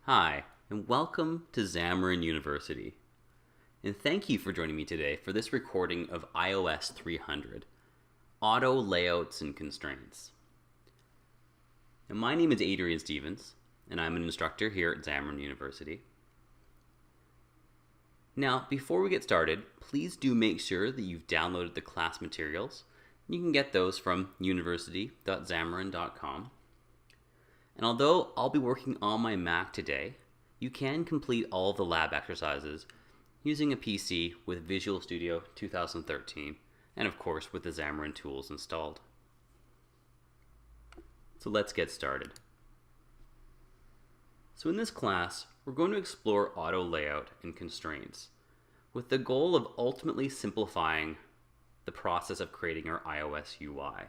Hi, and welcome to Xamarin University. And thank you for joining me today for this recording of IOS300, Auto Layouts and Constraints. And my name is Adrian Stevens, and I'm an instructor here at Xamarin University. Now, before we get started, please do make sure that you've downloaded the class materials. You can get those from university.xamarin.com. And although I'll be working on my Mac today, you can complete all the lab exercises using a PC with Visual Studio 2013, and of course with the Xamarin tools installed. So let's get started. So in this class, we're going to explore auto layout and constraints with the goal of ultimately simplifying the process of creating our iOS UI.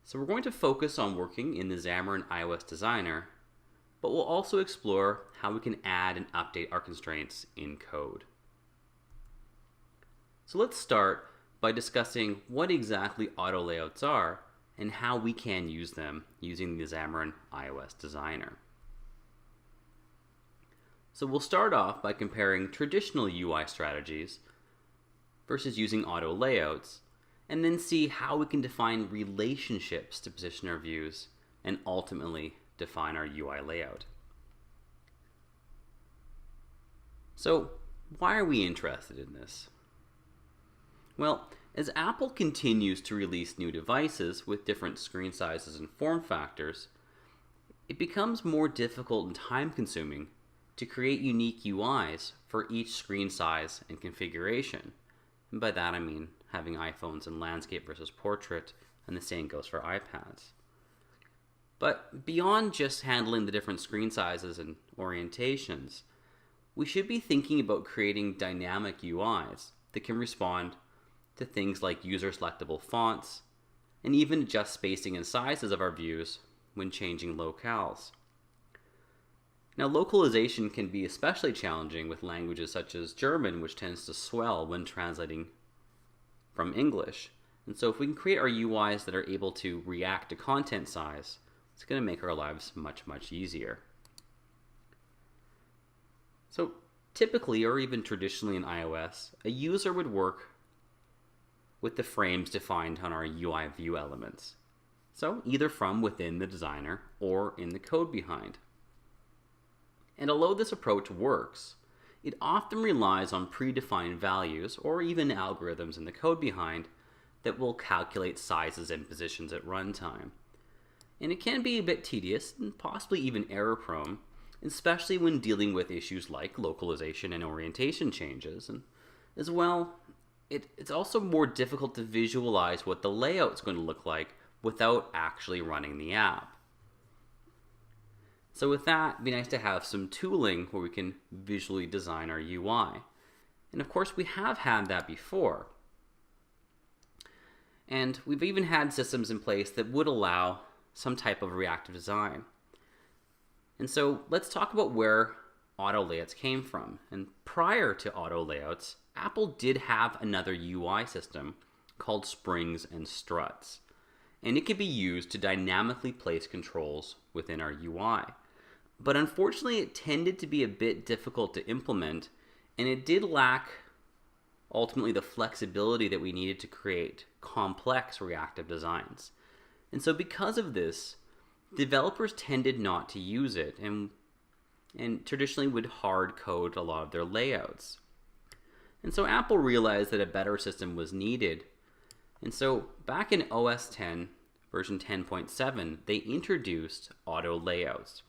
So we're going to focus on working in the Xamarin iOS Designer, but we'll also explore how we can add and update our constraints in code. So let's start by discussing what exactly auto layouts are and how we can use them using the Xamarin iOS Designer. So we'll start off by comparing traditional UI strategies versus using auto layouts, and then see how we can define relationships to position our views and ultimately define our UI layout. So why are we interested in this? Well, as Apple continues to release new devices with different screen sizes and form factors, it becomes more difficult and time-consuming to create unique UIs for each screen size and configuration. And by that I mean having iPhones in landscape versus portrait, and the same goes for iPads. But beyond just handling the different screen sizes and orientations, we should be thinking about creating dynamic UIs that can respond to things like user-selectable fonts, and even adjust spacing and sizes of our views when changing locales. Now, localization can be especially challenging with languages such as German, which tends to swell when translating from English. And so if we can create our UIs that are able to react to content size, it's going to make our lives much, much easier. So typically, or even traditionally in iOS, a user would work with the frames defined on our UIView elements. So either from within the designer or in the code behind. And although this approach works, it often relies on predefined values or even algorithms in the code behind that will calculate sizes and positions at runtime. And it can be a bit tedious and possibly even error-prone, especially when dealing with issues like localization and orientation changes. And as well, it's also more difficult to visualize what the layout's going to look like without actually running the app. So with that, it'd be nice to have some tooling where we can visually design our UI. And of course, we have had that before. And we've even had systems in place that would allow some type of reactive design. And so let's talk about where auto layouts came from. And prior to auto layouts, Apple did have another UI system called springs and struts. And it could be used to dynamically place controls within our UI. But unfortunately, it tended to be a bit difficult to implement, and it did lack ultimately the flexibility that we needed to create complex reactive designs. And so because of this, developers tended not to use it and traditionally would hard code a lot of their layouts. And so Apple realized that a better system was needed. And so back in OS X, version 10.7, they introduced auto layouts.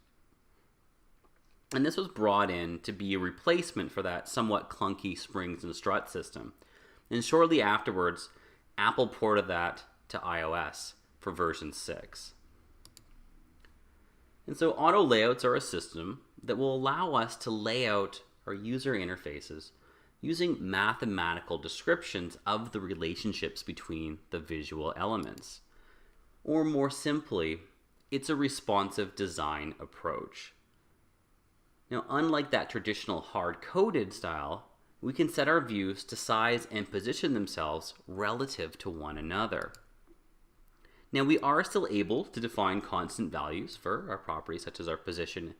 And this was brought in to be a replacement for that somewhat clunky springs and strut system. And shortly afterwards, Apple ported that to iOS for version 6. And so auto layouts are a system that will allow us to lay out our user interfaces using mathematical descriptions of the relationships between the visual elements. Or more simply, it's a responsive design approach. Now, unlike that traditional hard-coded style, we can set our views to size and position themselves relative to one another. Now we are still able to define constant values for our properties such as our position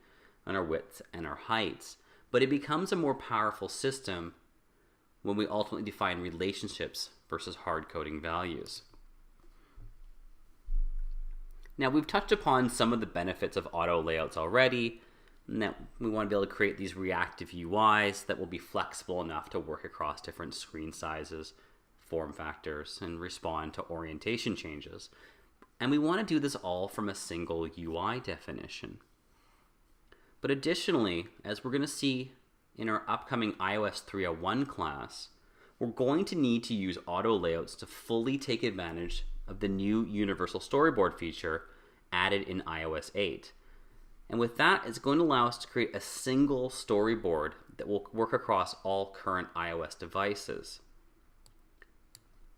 and our width and our heights, but it becomes a more powerful system when we ultimately define relationships versus hard coding values. Now we've touched upon some of the benefits of auto layouts already, and that we want to be able to create these reactive UIs that will be flexible enough to work across different screen sizes, form factors, and respond to orientation changes. And we want to do this all from a single UI definition. But additionally, as we're going to see in our upcoming IOS300 class, we're going to need to use auto layouts to fully take advantage of the new universal storyboard feature added in iOS 8. And with that, it's going to allow us to create a single storyboard that will work across all current iOS devices.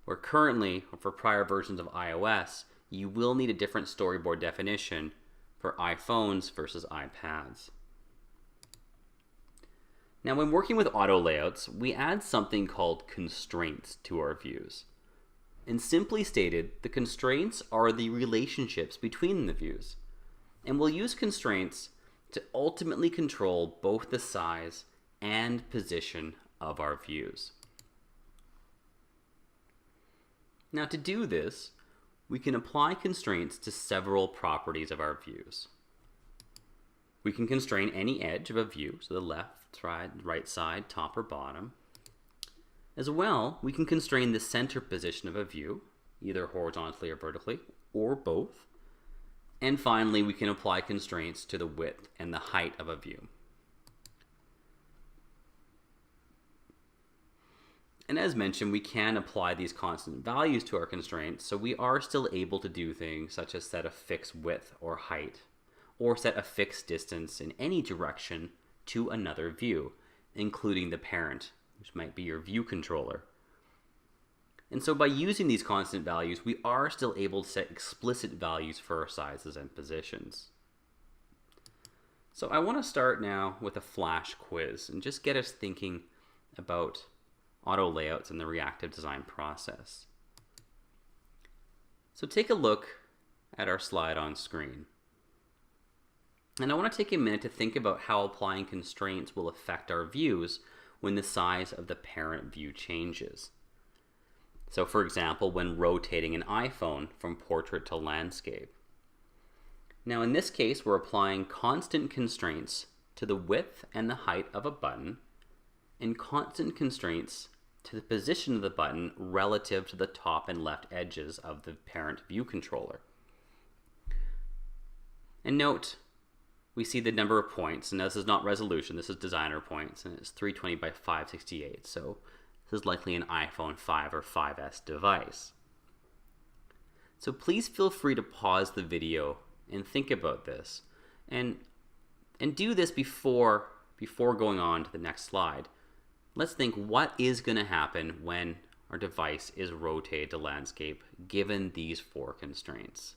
Where currently, or for prior versions of iOS, you will need a different storyboard definition for iPhones versus iPads. Now, when working with auto layouts, we add something called constraints to our views. And simply stated, the constraints are the relationships between the views. And we'll use constraints to ultimately control both the size and position of our views. Now, to do this, we can apply constraints to several properties of our views. We can constrain any edge of a view, so the left, right side, top or bottom. As well, we can constrain the center position of a view, either horizontally or vertically, or both. And finally, we can apply constraints to the width and the height of a view. And as mentioned, we can apply these constant values to our constraints, so we are still able to do things such as set a fixed width or height, or set a fixed distance in any direction to another view, including the parent, which might be your view controller. And so by using these constant values, we are still able to set explicit values for our sizes and positions. So I want to start now with a flash quiz and just get us thinking about auto layouts and the reactive design process. So take a look at our slide on screen. And I want to take a minute to think about how applying constraints will affect our views when the size of the parent view changes. So for example, when rotating an iPhone from portrait to landscape. Now in this case, we're applying constant constraints to the width and the height of a button, and constant constraints to the position of the button relative to the top and left edges of the parent view controller. And note, we see the number of points, and this is not resolution, this is designer points, and it's 320 by 568, so this is likely an iPhone 5 or 5S device. So please feel free to pause the video and think about this, and do this before going on to the next slide. Let's think, what is going to happen when our device is rotated to landscape given these four constraints?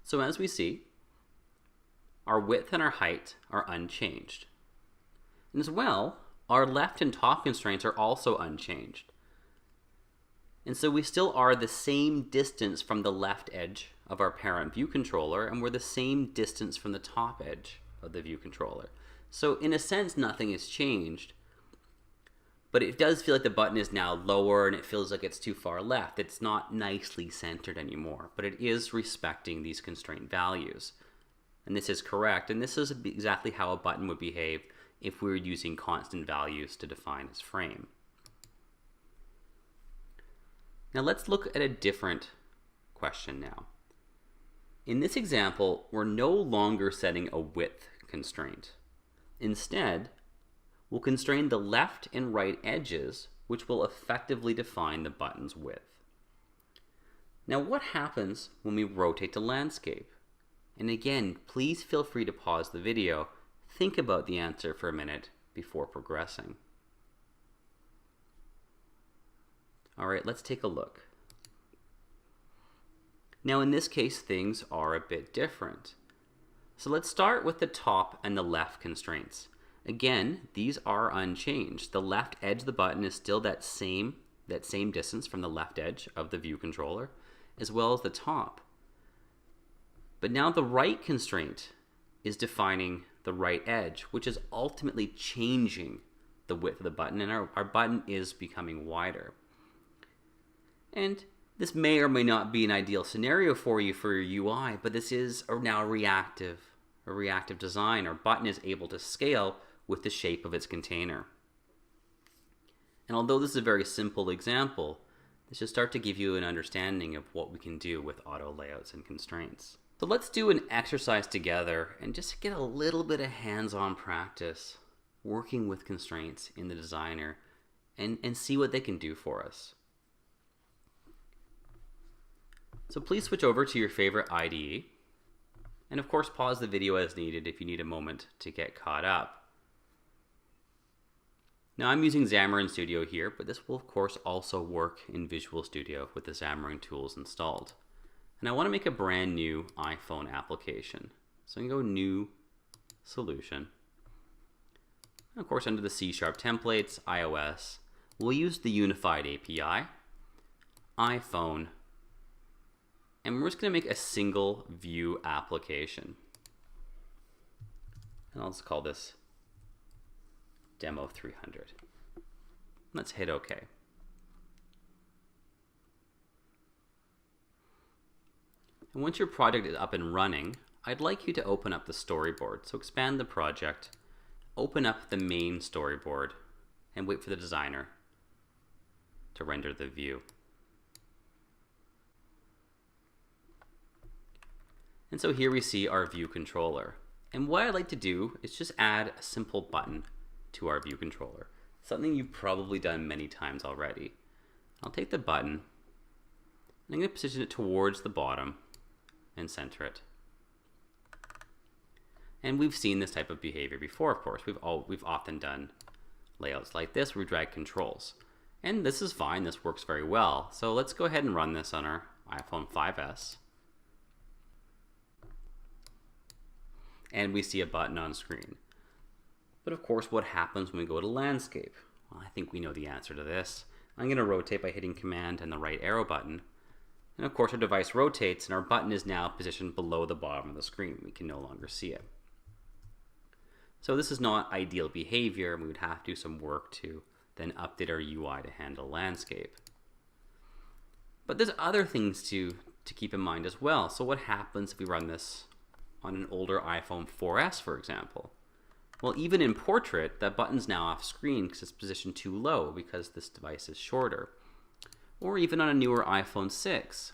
So as we see, our width and our height are unchanged. And as well, our left and top constraints are also unchanged. And so we still are the same distance from the left edge of our parent view controller, and we're the same distance from the top edge of the view controller. So in a sense, nothing has changed, but it does feel like the button is now lower and it feels like it's too far left. It's not nicely centered anymore, but it is respecting these constraint values. And this is correct, and this is exactly how a button would behave if we were using constant values to define its frame. Now let's look at a different question now. In this example, we're no longer setting a width constraint. Instead, we'll constrain the left and right edges, which will effectively define the button's width. Now what happens when we rotate to landscape? And again, please feel free to pause the video, think about the answer for a minute before progressing. All right, let's take a look. Now in this case, things are a bit different. So let's start with the top and the left constraints. Again, these are unchanged. The left edge of the button is still that same that same distance from the left edge of the view controller, as well as the top. But now the right constraint is defining the right edge, which is ultimately changing the width of the button, and our button is becoming wider. And this may or may not be an ideal scenario for you for your UI, but this is now a reactive design. Our button is able to scale with the shape of its container. And although this is a very simple example, this should start to give you an understanding of what we can do with auto layouts and constraints. So let's do an exercise together and just get a little bit of hands-on practice working with constraints in the designer and see what they can do for us. So please switch over to your favorite IDE, and of course pause the video as needed if you need a moment to get caught up. Now I'm using Xamarin Studio here, but this will of course also work in Visual Studio with the Xamarin tools installed. And I want to make a brand new iPhone application. So I can go New, Solution. And of course under the C# templates, iOS, we'll use the Unified API, iPhone, and we're just going to make a single view application. And I'll just call this Demo 300. Let's hit OK. And once your project is up and running, I'd like you to open up the storyboard. So expand the project, open up the main storyboard, and wait for the designer to render the view. And so here we see our view controller. And what I'd like to do is just add a simple button to our view controller. Something you've probably done many times already. I'll take the button, and I'm going to position it towards the bottom and center it. And we've seen this type of behavior before, of course. We've often done layouts like this where we drag controls. And this is fine, this works very well. So let's go ahead and run this on our iPhone 5S. And we see a button on screen. But of course, what happens when we go to landscape? Well, I think we know the answer to this. I'm going to rotate by hitting Command and the right arrow button. And of course, our device rotates and our button is now positioned below the bottom of the screen. We can no longer see it. So this is not ideal behavior, and we would have to do some work to then update our UI to handle landscape. But there's other things to keep in mind as well. So what happens if we run this on an older iPhone 4S, for example? Well, even in portrait, that button's now off screen because it's positioned too low because this device is shorter. Or even on a newer iPhone 6.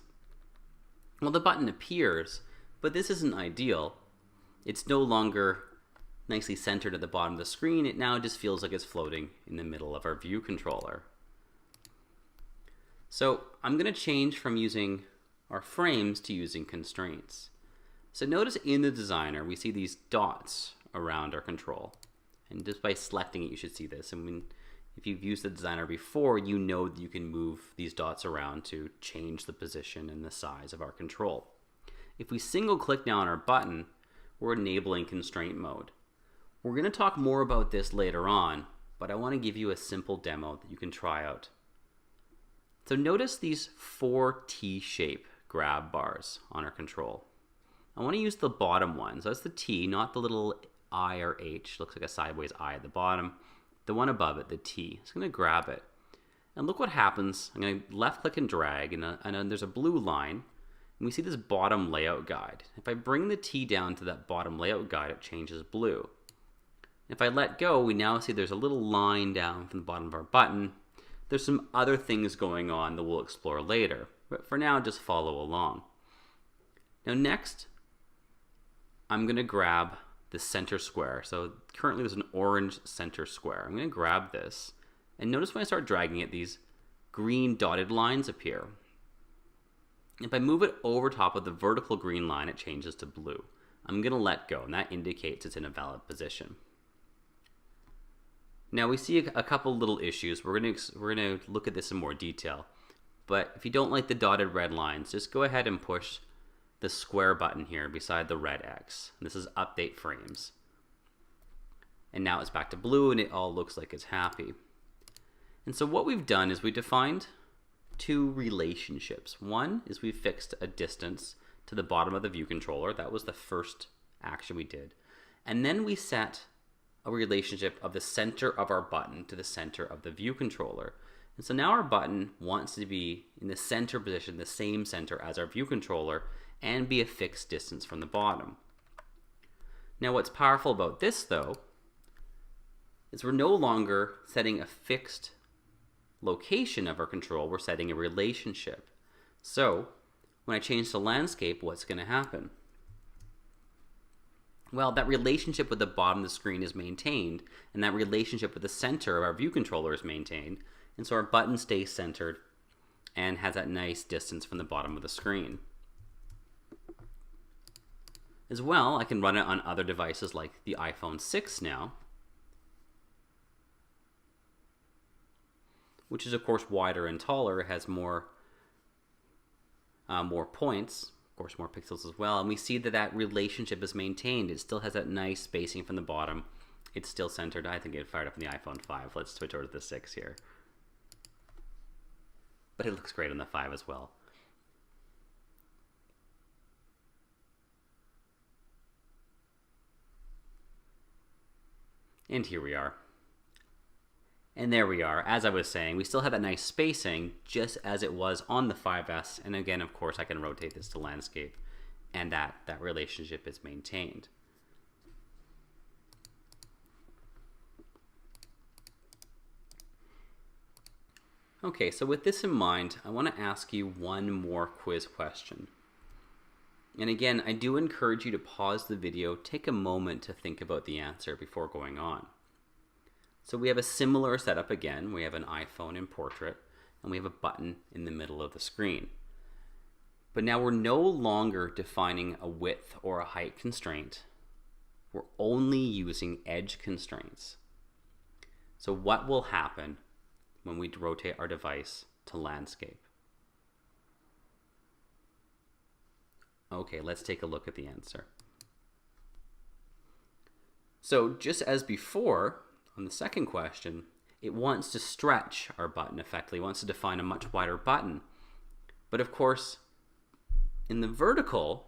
Well, the button appears, but this isn't ideal. It's no longer nicely centered at the bottom of the screen. It now just feels like it's floating in the middle of our view controller. So I'm going to change from using our frames to using constraints. So notice in the designer, we see these dots around our control. And just by selecting it, you should see this. And if you've used the designer before, you know that you can move these dots around to change the position and the size of our control. If we single click now on our button, we're enabling constraint mode. We're going to talk more about this later on, but I want to give you a simple demo that you can try out. So notice these 4 T-shape grab bars on our control. I want to use the bottom one. So that's the T, not the little I or H. Looks like a sideways I at the bottom. The one above it, the T. So I'm going to grab it. And look what happens. I'm going to left click and drag, and then there's a blue line. And we see this bottom layout guide. If I bring the T down to that bottom layout guide, it changes blue. If I let go, we now see there's a little line down from the bottom of our button. There's some other things going on that we'll explore later. But for now, just follow along. Now next, I'm going to grab the center square. So currently there's an orange center square. I'm going to grab this. And notice when I start dragging it, these green dotted lines appear. If I move it over top of the vertical green line, it changes to blue. I'm going to let go, and that indicates it's in a valid position. Now we see a couple little issues. We're going to look at this in more detail. But if you don't like the dotted red lines, just go ahead and push the square button here beside the red X. This is update frames. And now it's back to blue and it all looks like it's happy. And so what we've done is we defined two relationships. One is we fixed a distance to the bottom of the view controller. That was the first action we did. And then we set a relationship of the center of our button to the center of the view controller. And so now our button wants to be in the center position, the same center as our view controller, and be a fixed distance from the bottom. Now what's powerful about this though is we're no longer setting a fixed location of our control, we're setting a relationship. So when I change to landscape, what's going to happen? Well, that relationship with the bottom of the screen is maintained, and that relationship with the center of our view controller is maintained, and so our button stays centered and has that nice distance from the bottom of the screen. As well, I can run it on other devices like the iPhone 6 now, which is of course wider and taller. It has more points, of course more pixels as well, and we see that that relationship is maintained. It still has that nice spacing from the bottom. It's still centered. I think it fired up in the iPhone 5. Let's switch over to the 6 here. But it looks great on the 5 as well. And here we are. And there we are. As I was saying, we still have that nice spacing just as it was on the 5S. And again, of course, I can rotate this to landscape and that relationship is maintained. Okay, so with this in mind, I want to ask you one more quiz question. And again, I do encourage you to pause the video, take a moment to think about the answer before going on. So we have a similar setup again. We have an iPhone in portrait, and we have a button in the middle of the screen. But now we're no longer defining a width or a height constraint. We're only using edge constraints. So what will happen when we rotate our device to landscape? Okay, let's take a look at the answer. So just as before, on the second question, it wants to stretch our button effectively. It wants to define a much wider button. But of course, in the vertical,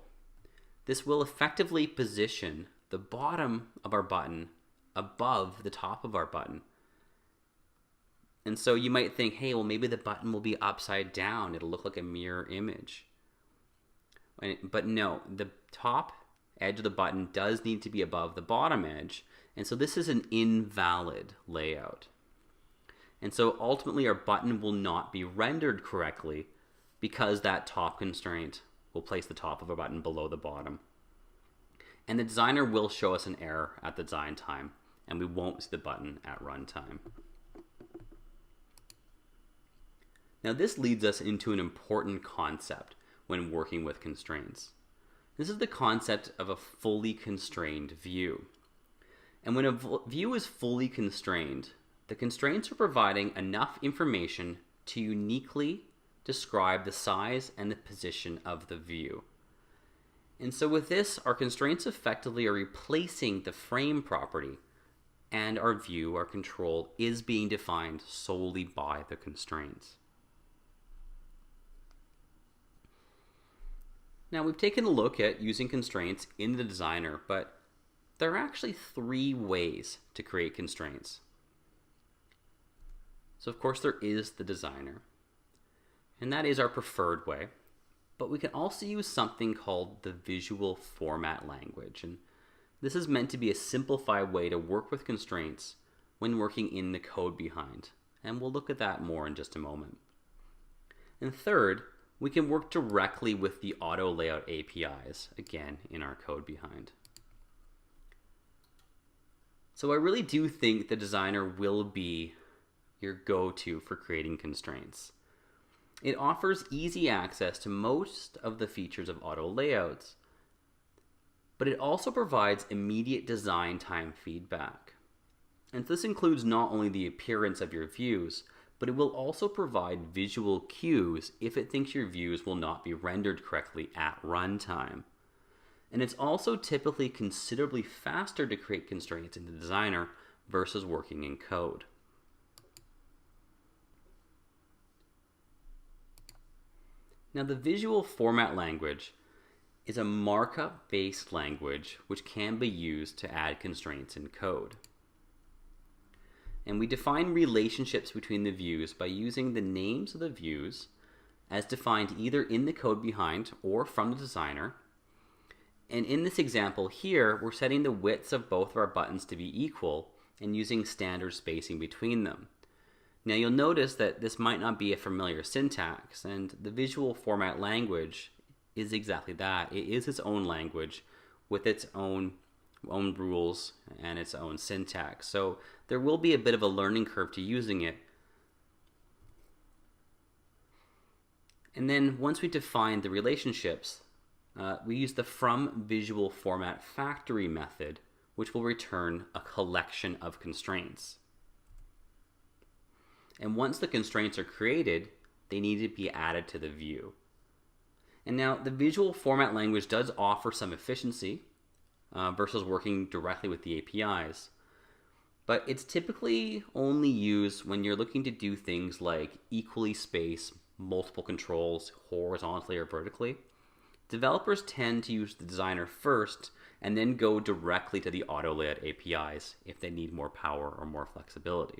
this will effectively position the bottom of our button above the top of our button. And so you might think, hey, well, maybe the button will be upside down. It'll look like a mirror image. But no, the top edge of the button does need to be above the bottom edge. And so this is an invalid layout. And so ultimately our button will not be rendered correctly because that top constraint will place the top of a button below the bottom. And the designer will show us an error at the design time, and we won't see the button at runtime. Now this leads us into an important concept when working with constraints. This is the concept of a fully constrained view. And when a view is fully constrained, the constraints are providing enough information to uniquely describe the size and the position of the view. And so with this, our constraints effectively are replacing the frame property, and our view, our control, is being defined solely by the constraints. Now we've taken a look at using constraints in the designer, but there are actually 3 ways to create constraints. So of course there is the designer, and that is our preferred way, but we can also use something called the visual format language, and this is meant to be a simplified way to work with constraints when working in the code behind, and we'll look at that more in just a moment. And third, we can work directly with the auto layout APIs, again, in our code behind. So I really do think the designer will be your go-to for creating constraints. It offers easy access to most of the features of auto layouts, but it also provides immediate design time feedback. And this includes not only the appearance of your views, but it will also provide visual cues if it thinks your views will not be rendered correctly at runtime. And it's also typically considerably faster to create constraints in the designer versus working in code. Now, the visual format language is a markup-based language which can be used to add constraints in code. And we define relationships between the views by using the names of the views as defined either in the code behind or from the designer. And in this example here, we're setting the widths of both of our buttons to be equal and using standard spacing between them. Now you'll notice that this might not be a familiar syntax, and the visual format language is exactly that. It is its own language with its own rules and its own syntax. So there will be a bit of a learning curve to using it. And then once we define the relationships, we use the from visual format factory method, which will return a collection of constraints. And once the constraints are created, they need to be added to the view. And now the visual format language does offer some efficiency versus working directly with the APIs. But it's typically only used when you're looking to do things like equally space multiple controls horizontally or vertically. Developers tend to use the designer first and then go directly to the auto layout APIs if they need more power or more flexibility.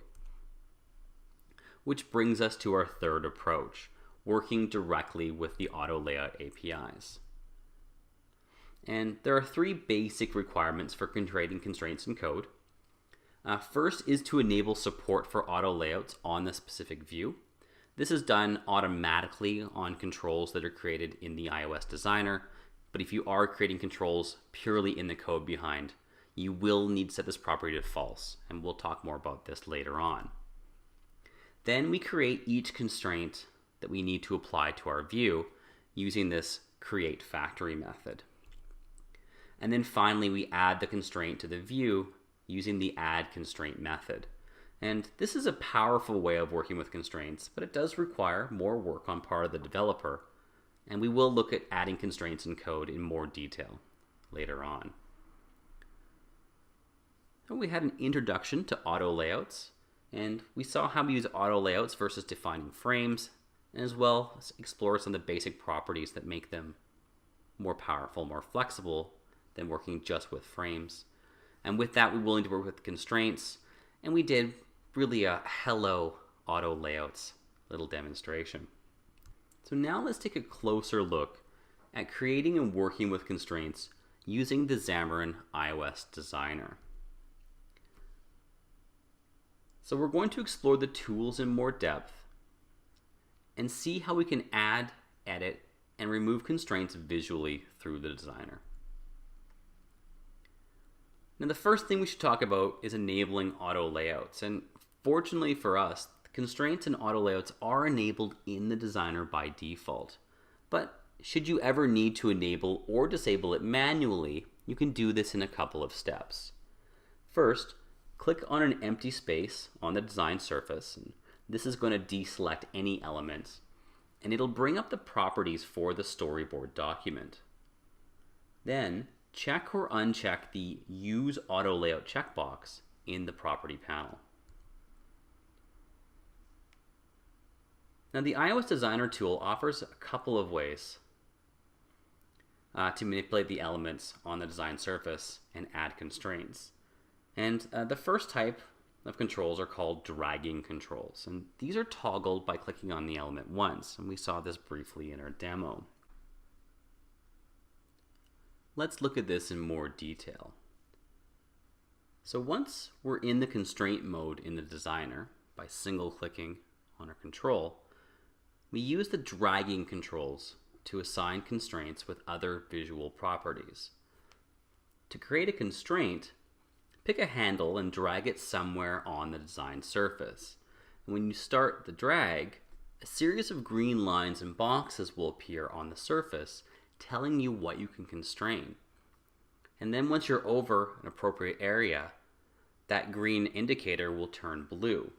Which brings us to our third approach, working directly with the auto layout APIs. And there are three basic requirements for creating constraints in code. First is to enable support for auto layouts on the specific view. This is done automatically on controls that are created in the iOS designer, but if you are creating controls purely in the code behind, you will need to set this property to false, and we'll talk more about this later on. Then we create each constraint that we need to apply to our view using this create factory method. And then finally we add the constraint to the view using the add constraint method. And this is a powerful way of working with constraints, but it does require more work on part of the developer. And we will look at adding constraints in code in more detail later on. So we had an introduction to auto layouts, and we saw how we use auto layouts versus defining frames, as well as explore some of the basic properties that make them more powerful, more flexible than working just with frames. And with that, we're willing to work with constraints, and we did really a hello auto layouts little demonstration. So now let's take a closer look at creating and working with constraints using the Xamarin iOS designer. So we're going to explore the tools in more depth and see how we can add, edit, and remove constraints visually through the designer. Now the first thing we should talk about is enabling auto layouts, and fortunately for us, constraints and auto layouts are enabled in the designer by default. But should you ever need to enable or disable it manually, you can do this in a couple of steps. First, click on an empty space on the design surface, and this is going to deselect any elements, and it'll bring up the properties for the storyboard document. Then check or uncheck the Use Auto Layout checkbox in the property panel. Now the iOS Designer tool offers a couple of ways to manipulate the elements on the design surface and add constraints. And the first type of controls are called dragging controls, and these are toggled by clicking on the element once, and we saw this briefly in our demo. Let's look at this in more detail. So once we're in the constraint mode in the designer, by single-clicking on our control, we use the dragging controls to assign constraints with other visual properties. To create a constraint, pick a handle and drag it somewhere on the design surface. And when you start the drag, a series of green lines and boxes will appear on the surface telling you what you can constrain. And then once you're over an appropriate area, that green indicator will turn blue.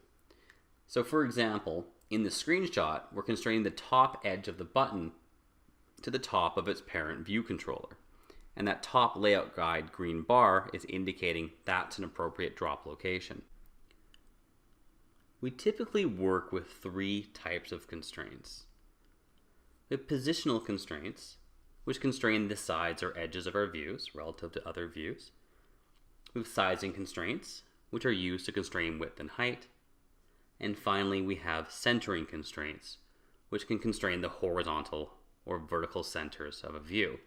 So for example, in the screenshot, we're constraining the top edge of the button to the top of its parent view controller. And that top layout guide green bar is indicating that's an appropriate drop location. We typically work with three types of constraints. We have positional constraints, which constrain the sides or edges of our views relative to other views. We have sizing constraints, which are used to constrain width and height. And finally, we have centering constraints, which can constrain the horizontal or vertical centers of a view.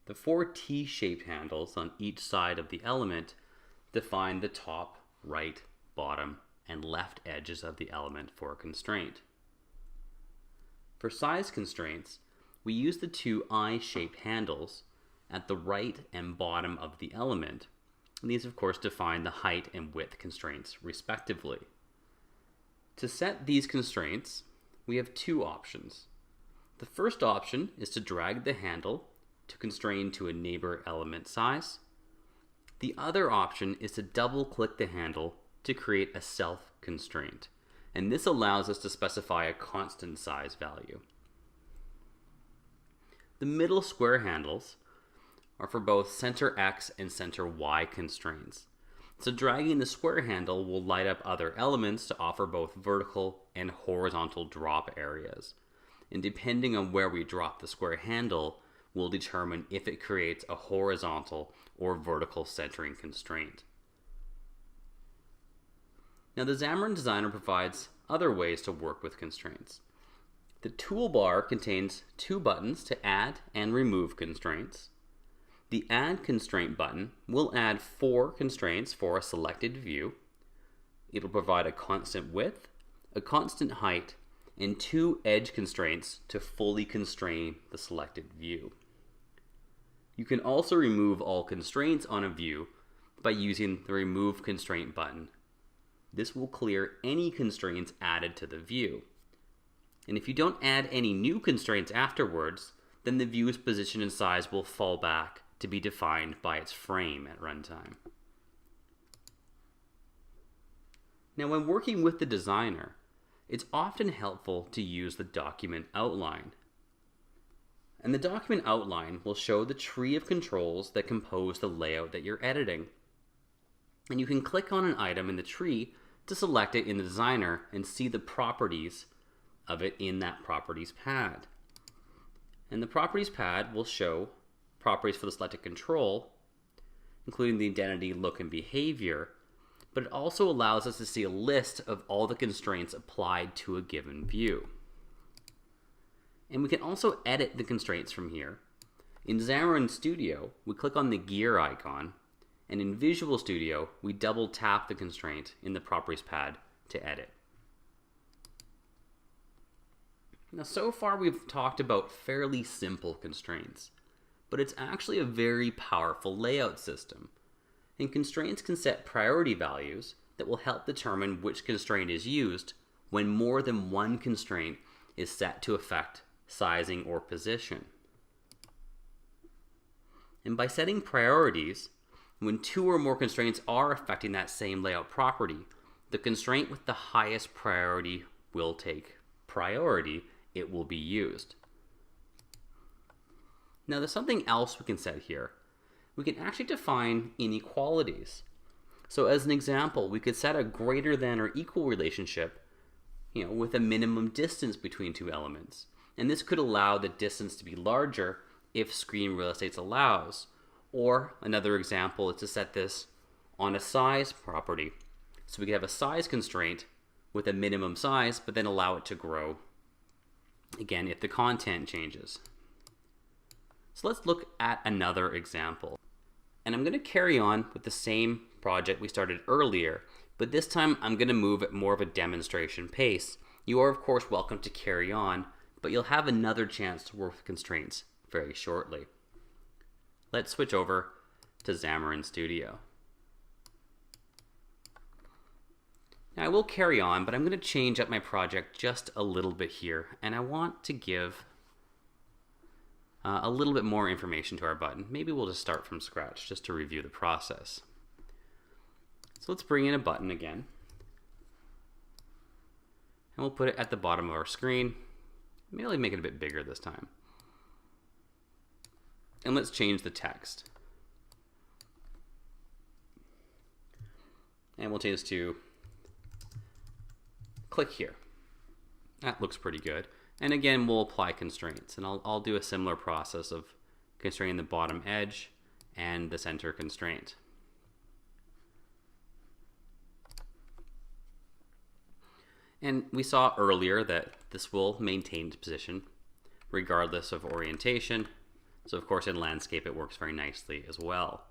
The 4 T-shaped handles on each side of the element define the top, right, bottom, and left edges of the element for a constraint. For size constraints, we use the 2 I-shaped handles at the right and bottom of the element. And these, of course, define the height and width constraints, respectively. To set these constraints, we have 2 options. The first option is to drag the handle to constrain to a neighbor element size. The other option is to double-click the handle to create a self-constraint. And this allows us to specify a constant size value. The middle square handles are for both center X and center Y constraints. So dragging the square handle will light up other elements to offer both vertical and horizontal drop areas. And depending on where we drop the square handle will determine if it creates a horizontal or vertical centering constraint. Now the Xamarin Designer provides other ways to work with constraints. The toolbar contains 2 buttons to add and remove constraints. The Add Constraint button will add 4 constraints for a selected view. It'll provide a constant width, a constant height, and 2 edge constraints to fully constrain the selected view. You can also remove all constraints on a view by using the Remove Constraint button. This will clear any constraints added to the view. And if you don't add any new constraints afterwards, then the view's position and size will fall back to be defined by its frame at runtime. Now, when working with the designer, it's often helpful to use the document outline. And the document outline will show the tree of controls that compose the layout that you're editing. And you can click on an item in the tree to select it in the designer and see the properties of it in that properties pad. And the properties pad will show properties for the selected control, including the identity, look, and behavior, but it also allows us to see a list of all the constraints applied to a given view. And we can also edit the constraints from here. In Xamarin Studio, we click on the gear icon, and in Visual Studio, we double tap the constraint in the Properties pad to edit. Now, so far we've talked about fairly simple constraints, but it's actually a very powerful layout system. And constraints can set priority values that will help determine which constraint is used when more than one constraint is set to affect sizing or position. And by setting priorities, when 2 or more constraints are affecting that same layout property, the constraint with the highest priority will take priority. It will be used. Now, there's something else we can set here. We can actually define inequalities. So as an example, we could set a greater than or equal relationship, with a minimum distance between 2 elements. And this could allow the distance to be larger if screen real estate allows. Or another example is to set this on a size property. So we could have a size constraint with a minimum size, but then allow it to grow, again, if the content changes. So let's look at another example. And I'm going to carry on with the same project we started earlier, but this time I'm going to move at more of a demonstration pace. You are, of course, welcome to carry on, but you'll have another chance to work with constraints very shortly. Let's switch over to Xamarin Studio. Now I will carry on, but I'm going to change up my project just a little bit here, and I want to give a little bit more information to our button. Maybe we'll just start from scratch just to review the process. So let's bring in a button again, and we'll put it at the bottom of our screen. Maybe I'll make it a bit bigger this time. And let's change the text. And we'll change this to click here. That looks pretty good. And again, we'll apply constraints, and I'll do a similar process of constraining the bottom edge and the center constraint. And we saw earlier that this will maintain its position regardless of orientation. So of course in landscape it works very nicely as well.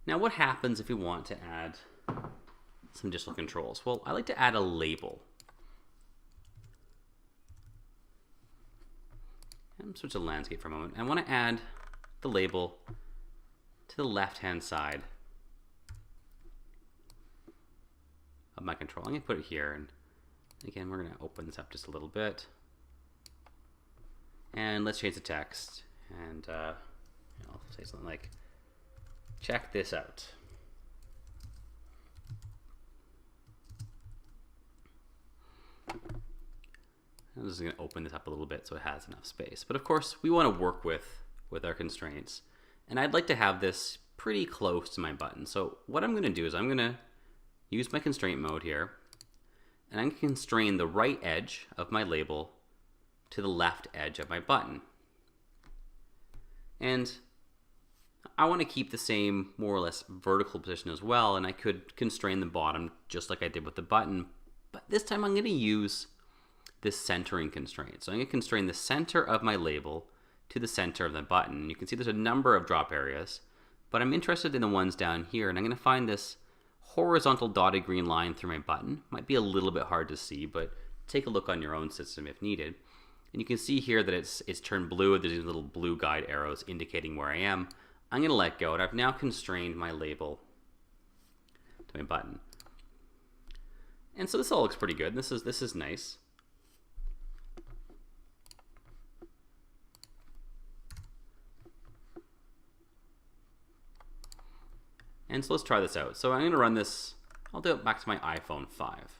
Now what happens if we want to add some additional controls? Well, I like to add a label. I'm switch to landscape for a moment. I want to add the label to the left-hand side of my control. I'm going to put it here, and again, we're going to open this up just a little bit. And let's change the text, and I'll say something like, check this out. I'm just going to open this up a little bit so it has enough space. But of course, we want to work with our constraints. And I'd like to have this pretty close to my button. So what I'm going to do is I'm going to use my constraint mode here, and I'm going to constrain the right edge of my label to the left edge of my button. And I want to keep the same more or less vertical position as well, and I could constrain the bottom just like I did with the button, but this time I'm going to use this centering constraint. So I'm going to constrain the center of my label to the center of the button. You can see there's a number of drop areas, but I'm interested in the ones down here, and I'm going to find this horizontal dotted green line through my button. Might be a little bit hard to see, but take a look on your own system if needed. And you can see here that it's turned blue. There's these little blue guide arrows indicating where I am. I'm going to let go, and I've now constrained my label to my button. And so this all looks pretty good. This is nice. And so let's try this out. So I'm going to run this, I'll do it back to my iPhone 5.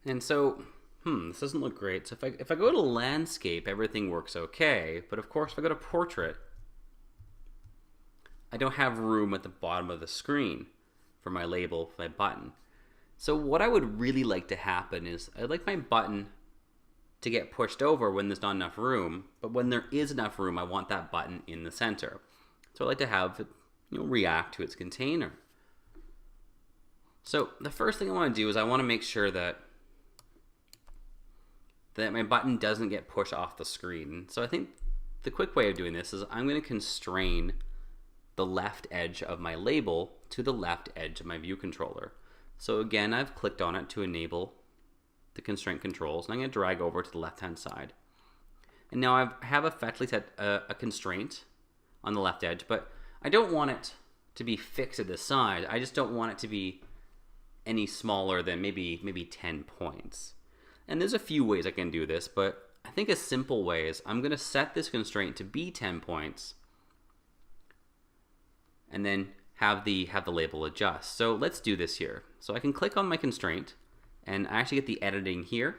And so, this doesn't look great. So if I go to landscape, everything works okay. But of course, if I go to portrait, I don't have room at the bottom of the screen for my label, my button. So what I would really like to happen is I'd like my button to get pushed over when there's not enough room, but when there is enough room, I want that button in the center. So I like to have it, react to its container. So the first thing I want to do is I want to make sure that my button doesn't get pushed off the screen. So I think the quick way of doing this is I'm going to constrain the left edge of my label to the left edge of my view controller. So again, I've clicked on it to enable the constraint controls, and I'm going to drag over to the left-hand side. And now I have effectively set a constraint on the left edge, but I don't want it to be fixed at the side. I just don't want it to be any smaller than maybe 10 points. And there's a few ways I can do this, but I think a simple way is I'm going to set this constraint to be 10 points, and then have the label adjust. So let's do this here. So I can click on my constraint, and I actually get the editing here.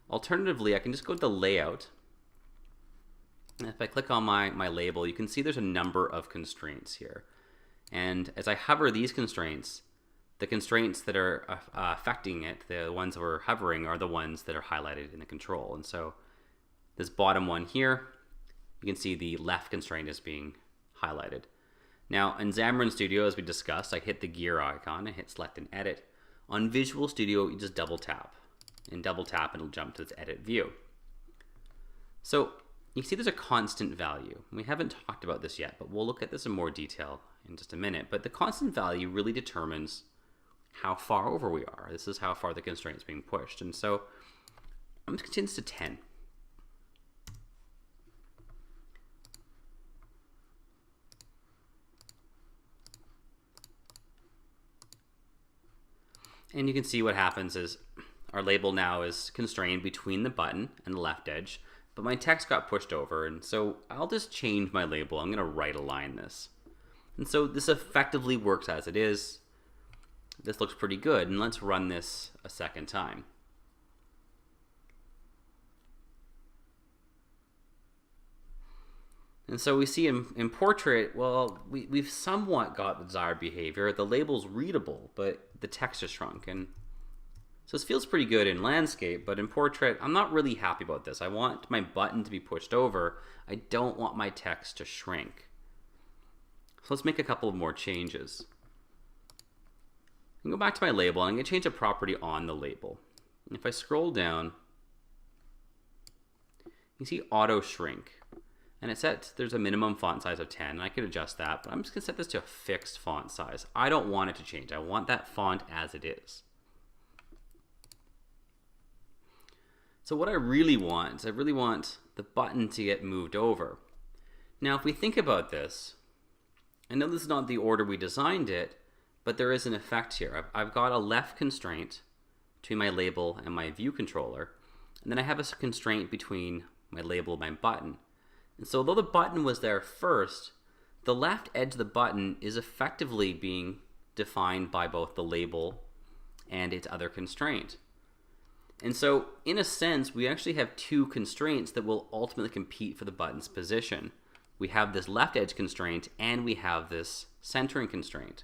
Alternatively, I can just go to the layout, and if I click on my label, you can see there's a number of constraints here. And as I hover these constraints, the constraints that are affecting it, the ones that we're hovering, are the ones that are highlighted in the control. And so this bottom one here, you can see the left constraint is being highlighted. Now in Xamarin Studio, as we discussed, I hit the gear icon, I hit select and edit. On Visual Studio, you just double tap. And double tap and it'll jump to this edit view. So you can see there's a constant value. We haven't talked about this yet, but we'll look at this in more detail in just a minute. But the constant value really determines how far over we are. This is how far the constraint is being pushed. And so I'm just going to change this to 10. And you can see what happens is our label now is constrained between the button and the left edge, but my text got pushed over, and so I'll just change my label. I'm going to right align this. And so this effectively works as it is. This looks pretty good, and let's run this a second time. And so we see in portrait, well, we've somewhat got the desired behavior. The label's readable, but the text is shrunk. And so this feels pretty good in landscape, but in portrait, I'm not really happy about this. I want my button to be pushed over. I don't want my text to shrink. So let's make a couple of more changes. I can go back to my label, and I'm going to change a property on the label. And if I scroll down, you see auto shrink. And it sets, there's a minimum font size of 10, and I can adjust that, but I'm just going to set this to a fixed font size. I don't want it to change. I want that font as it is. So what I really want the button to get moved over. Now, if we think about this, I know this is not the order we designed it, but there is an effect here. I've got a left constraint between my label and my view controller, and then I have a constraint between my label and my button. And so although the button was there first, the left edge of the button is effectively being defined by both the label and its other constraint. And so in a sense, we actually have two constraints that will ultimately compete for the button's position. We have this left edge constraint and we have this centering constraint.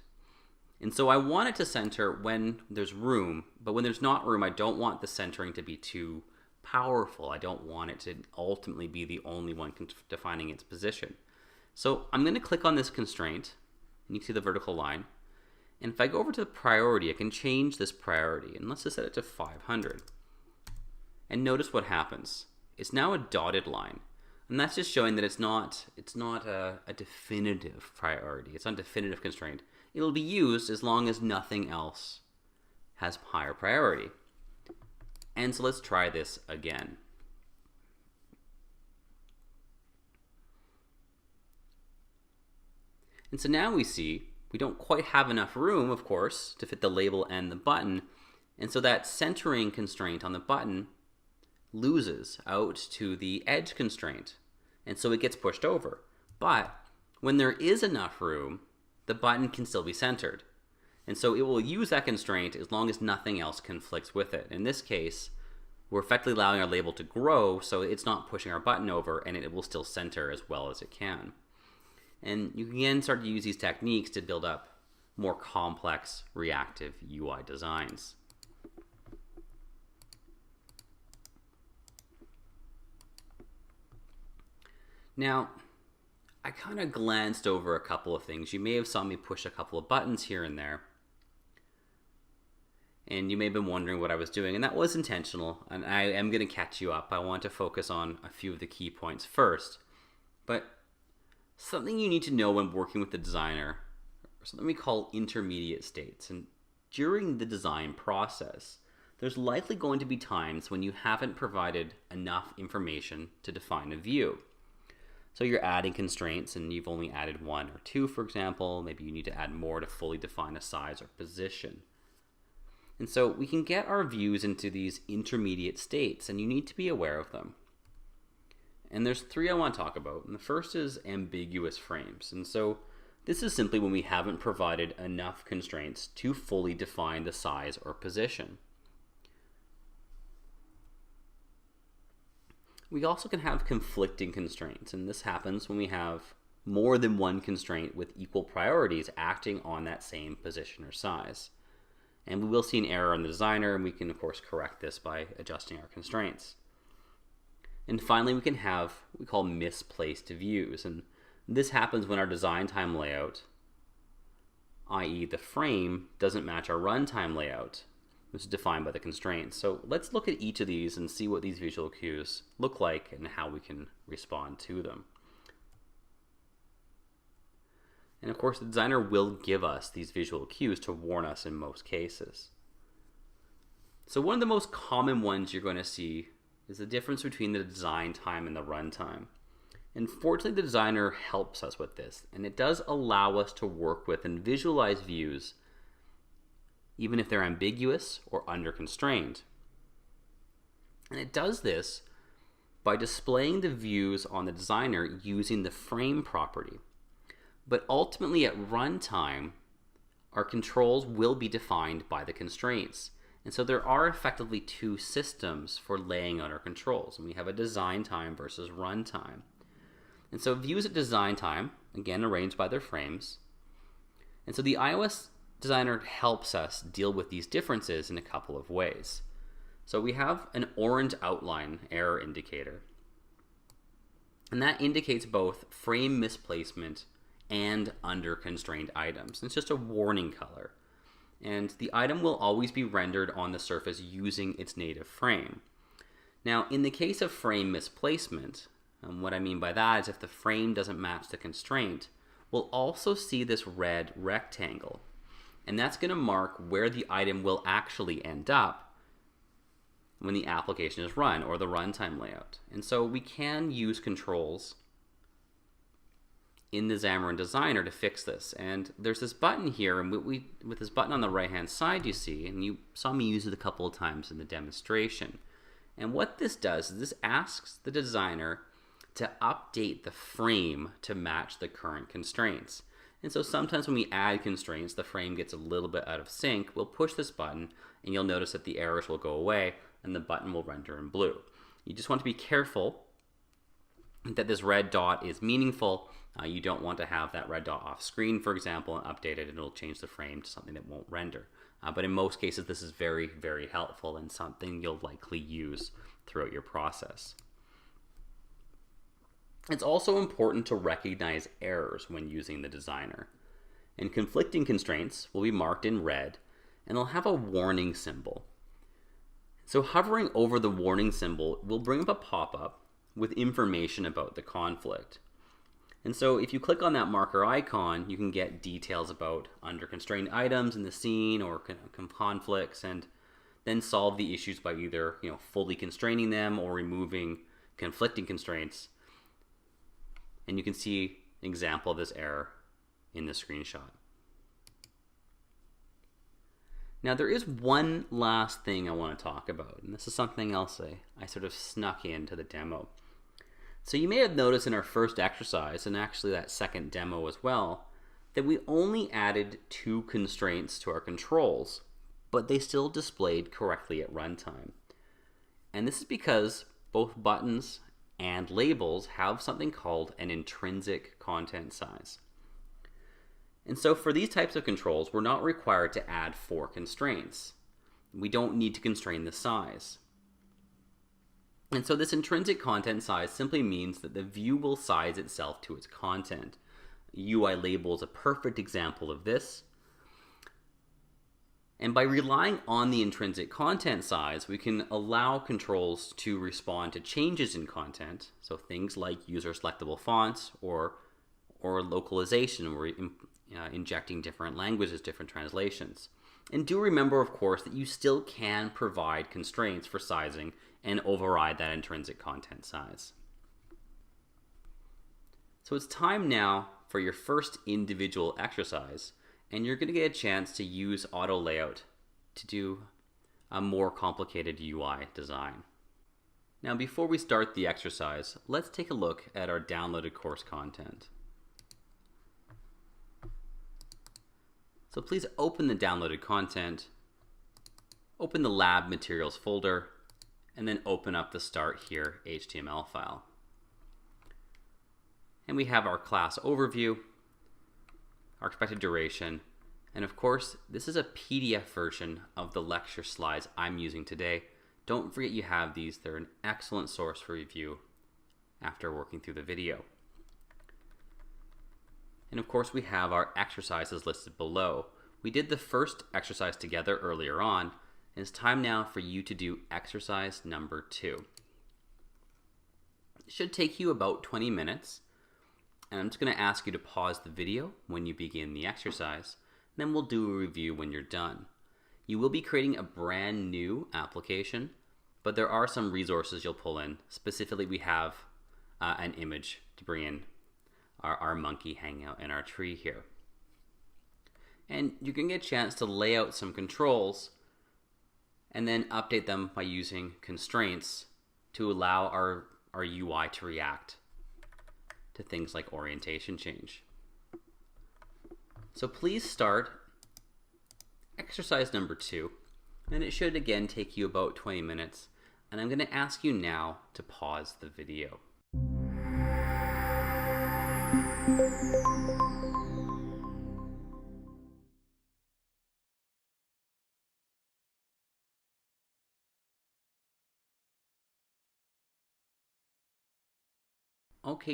And so I want it to center when there's room, but when there's not room, I don't want the centering to be too powerful. I don't want it to ultimately be the only one defining its position. So I'm going to click on this constraint, and you can see the vertical line. And if I go over to the priority, I can change this priority, and let's just set it to 500. And notice what happens. It's now a dotted line, and that's just showing that it's not a definitive priority. It's not a definitive constraint. It'll be used as long as nothing else has higher priority. And so let's try this again. And so now we see we don't quite have enough room, of course, to fit the label and the button. And so that centering constraint on the button loses out to the edge constraint. And so it gets pushed over. But when there is enough room, the button can still be centered. And so it will use that constraint as long as nothing else conflicts with it. In this case, we're effectively allowing our label to grow, so it's not pushing our button over, and it will still center as well as it can. And you can again start to use these techniques to build up more complex reactive UI designs. Now, I kind of glanced over a couple of things. You may have saw me push a couple of buttons here and there. And you may have been wondering what I was doing, and that was intentional, and I am going to catch you up. I want to focus on a few of the key points first. But something you need to know when working with the designer are something we call intermediate states. And during the design process, there's likely going to be times when you haven't provided enough information to define a view. So you're adding constraints and you've only added one or two, for example. Maybe you need to add more to fully define a size or position. And so we can get our views into these intermediate states, and you need to be aware of them. And there's three I want to talk about. And the first is ambiguous frames. And so this is simply when we haven't provided enough constraints to fully define the size or position. We also can have conflicting constraints, and this happens when we have more than one constraint with equal priorities acting on that same position or size. And we will see an error on the designer, and we can, of course, correct this by adjusting our constraints. And finally, we can have what we call misplaced views. And this happens when our design time layout, i.e. the frame, doesn't match our runtime layout, which is defined by the constraints. So let's look at each of these and see what these visual cues look like and how we can respond to them. And of course, the designer will give us these visual cues to warn us in most cases. So one of the most common ones you're going to see is the difference between the design time and the runtime. And fortunately, the designer helps us with this, and it does allow us to work with and visualize views even if they're ambiguous or under-constrained. And it does this by displaying the views on the designer using the frame property. But ultimately at runtime, our controls will be defined by the constraints. And so there are effectively two systems for laying out our controls. And we have a design time versus runtime. And so views at design time, again arranged by their frames. And so the iOS designer helps us deal with these differences in a couple of ways. So we have an orange outline error indicator. And that indicates both frame misplacement and under constrained items. It's just a warning color. And the item will always be rendered on the surface using its native frame. Now, in the case of frame misplacement, what I mean by that is if the frame doesn't match the constraint, we'll also see this red rectangle. And that's going to mark where the item will actually end up when the application is run, or the runtime layout. And so we can use controls in the Xamarin Designer to fix this. And there's this button here, and with this button on the right-hand side you see, and you saw me use it a couple of times in the demonstration. And what this does is this asks the designer to update the frame to match the current constraints. And so sometimes when we add constraints, the frame gets a little bit out of sync. We'll push this button, and you'll notice that the errors will go away, and the button will render in blue. You just want to be careful that this red dot is meaningful. You don't want to have that red dot off screen, for example, and update it, and it'll change the frame to something that won't render. But in most cases, this is very, very helpful and something you'll likely use throughout your process. It's also important to recognize errors when using the designer. And conflicting constraints will be marked in red, and they'll have a warning symbol. So hovering over the warning symbol will bring up a pop-up with information about the conflict. And so if you click on that marker icon, you can get details about under constrained items in the scene or conflicts, and then solve the issues by either fully constraining them or removing conflicting constraints. And you can see an example of this error in the screenshot. Now there is one last thing I want to talk about, and this is something else I sort of snuck into the demo. So you may have noticed in our first exercise, and actually that second demo as well, that we only added 2 constraints to our controls, but they still displayed correctly at runtime. And this is because both buttons and labels have something called an intrinsic content size. And so for these types of controls, we're not required to add 4 constraints. We don't need to constrain the size. And so this intrinsic content size simply means that the view will size itself to its content. UI label is a perfect example of this. And by relying on the intrinsic content size, we can allow controls to respond to changes in content. So things like user selectable fonts or localization, where we're injecting different languages, different translations. And do remember, of course, that you still can provide constraints for sizing and override that intrinsic content size. So it's time now for your first individual exercise, and you're going to get a chance to use auto layout to do a more complicated UI design. Now before we start the exercise, let's take a look at our downloaded course content. So please open the downloaded content, open the lab materials folder, and then open up the Start Here HTML file. And we have our class overview, our expected duration, and of course, this is a PDF version of the lecture slides I'm using today. Don't forget you have these. They're an excellent source for review after working through the video. And of course, we have our exercises listed below. We did the first exercise together earlier on, and it's time now for you to do exercise number 2. It should take you about 20 minutes, and I'm just going to ask you to pause the video when you begin the exercise, and then we'll do a review when you're done. You will be creating a brand new application, but there are some resources you'll pull in. Specifically, we have an image to bring in our monkey hanging out in our tree here. And you can get a chance to lay out some controls and then update them by using constraints to allow our UI to react to things like orientation change. So please start exercise number 2, and it should again take you about 20 minutes. And I'm going to ask you now to pause the video. Okay,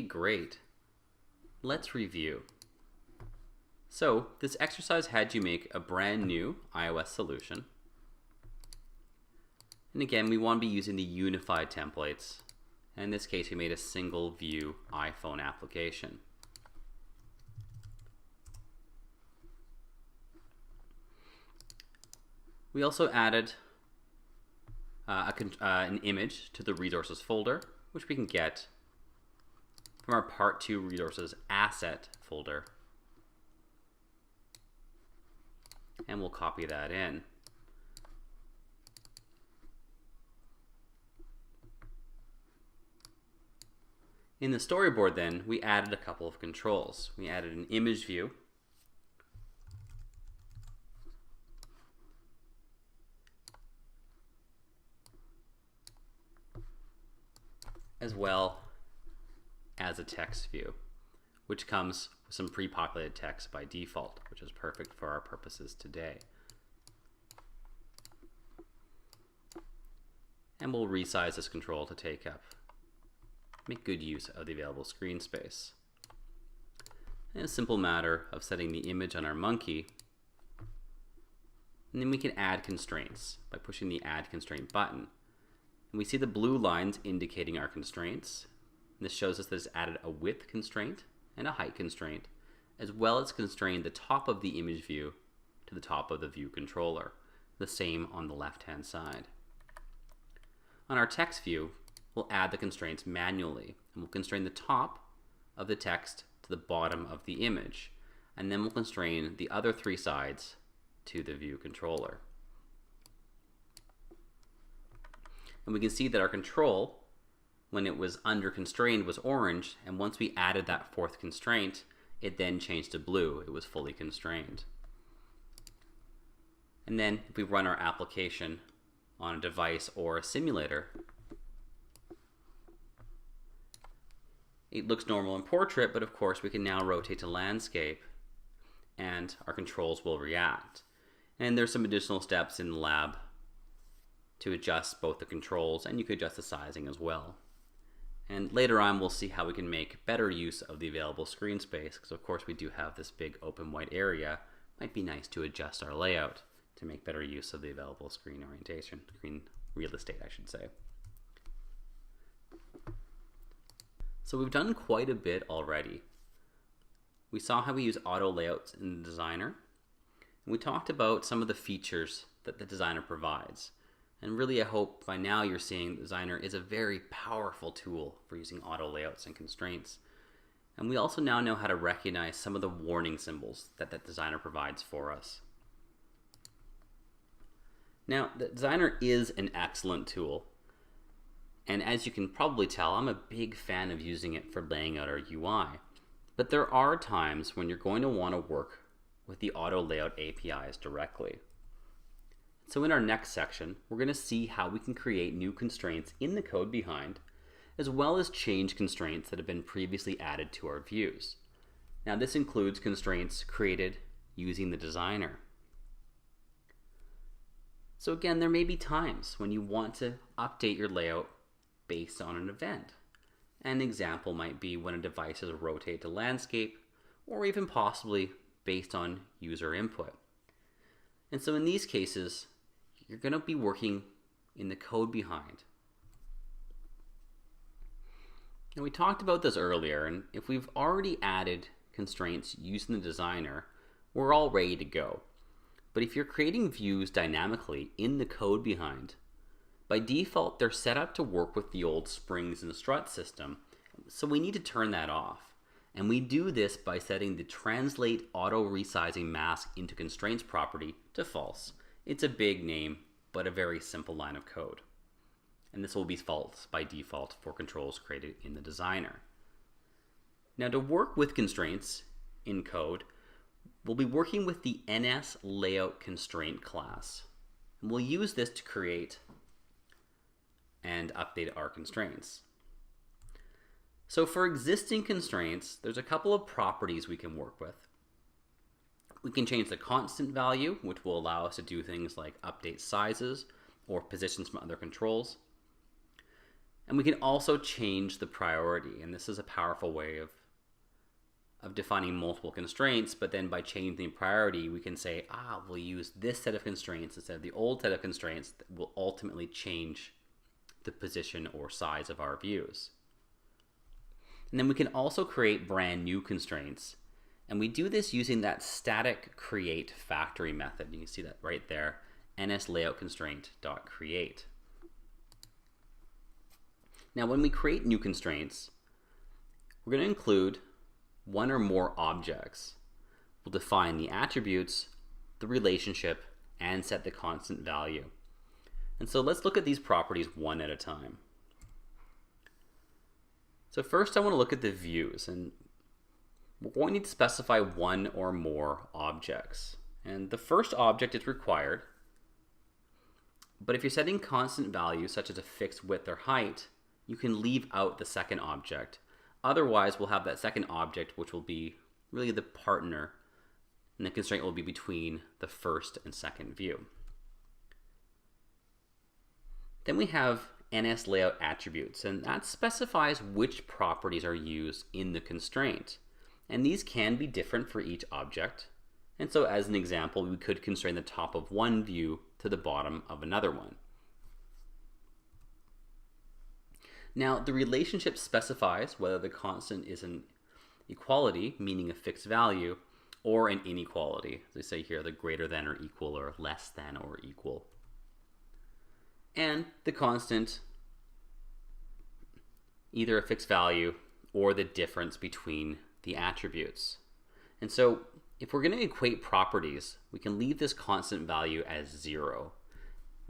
great. Let's review. So this exercise had you make a brand new iOS solution. And again, we want to be using the unified templates. And in this case, we made a single view iPhone application. We also added an image to the resources folder, which we can get from our part 2 resources asset folder. And we'll copy that in. In the storyboard then, we added a couple of controls. We added an image view, as well as a text view, which comes with some pre-populated text by default, which is perfect for our purposes today. And we'll resize this control to make good use of the available screen space. And a simple matter of setting the image on our monkey. And then we can add constraints by pushing the Add Constraint button. And we see the blue lines indicating our constraints. And this shows us that it's added a width constraint and a height constraint, as well as constrained the top of the image view to the top of the view controller. The same on the left-hand side. On our text view, we'll add the constraints manually, and we'll constrain the top of the text to the bottom of the image, and then we'll constrain the other 3 sides to the view controller. And we can see that our control, when it was under constrained, was orange, and once we added that 4th constraint, it then changed to blue. It was fully constrained. And then if we run our application on a device or a simulator, it looks normal in portrait, but of course we can now rotate to landscape and our controls will react. And there's some additional steps in the lab to adjust both the controls, and you could adjust the sizing as well. And later on we'll see how we can make better use of the available screen space, because of course we do have this big open white area. Might be nice to adjust our layout to make better use of the available screen orientation, screen real estate I should say. So we've done quite a bit already. We saw how we use auto layouts in the designer, and we talked about some of the features that the designer provides. And really I hope by now you're seeing the designer is a very powerful tool for using auto layouts and constraints. And we also now know how to recognize some of the warning symbols that the designer provides for us. Now, the designer is an excellent tool. And as you can probably tell, I'm a big fan of using it for laying out our UI. But there are times when you're going to want to work with the auto layout APIs directly. So in our next section, we're going to see how we can create new constraints in the code behind, as well as change constraints that have been previously added to our views. Now this includes constraints created using the designer. So again, there may be times when you want to update your layout based on an event. An example might be when a device is rotated to landscape, or even possibly based on user input. And so in these cases, you're going to be working in the code behind. And we talked about this earlier, and if we've already added constraints using the designer, we're all ready to go. But if you're creating views dynamically in the code behind, by default they're set up to work with the old springs and strut system, so we need to turn that off. And we do this by setting the translate auto resizing mask into constraints property to false. It's a big name, but a very simple line of code. And this will be false by default for controls created in the designer. Now to work with constraints in code, we'll be working with the NS Layout Constraint class. And we'll use this to create and update our constraints. So for existing constraints, there's a couple of properties we can work with. We can change the constant value, which will allow us to do things like update sizes or positions from other controls. And we can also change the priority, and this is a powerful way of defining multiple constraints, but then by changing the priority, we can say, we'll use this set of constraints instead of the old set of constraints that will ultimately change the position or size of our views. And then we can also create brand new constraints. And we do this using that static create factory method. You can see that right there, nslayoutconstraint.create. Now, when we create new constraints, we're going to include one or more objects. We'll define the attributes, the relationship, and set the constant value. And so let's look at these properties one at a time. So first I want to look at the views, and we're going to need to specify one or more objects. And the first object is required, but if you're setting constant values such as a fixed width or height, you can leave out the second object. Otherwise, we'll have that second object, which will be really the partner, and the constraint will be between the first and second view. Then we have NSLayout attributes, and that specifies which properties are used in the constraint. And these can be different for each object. And so as an example, we could constrain the top of one view to the bottom of another one. Now, the relationship specifies whether the constant is an equality, meaning a fixed value, or an inequality. As they say here, the greater than or equal, or less than or equal. And the constant, either a fixed value or the difference between the attributes. And so if we're going to equate properties, we can leave this constant value as 0.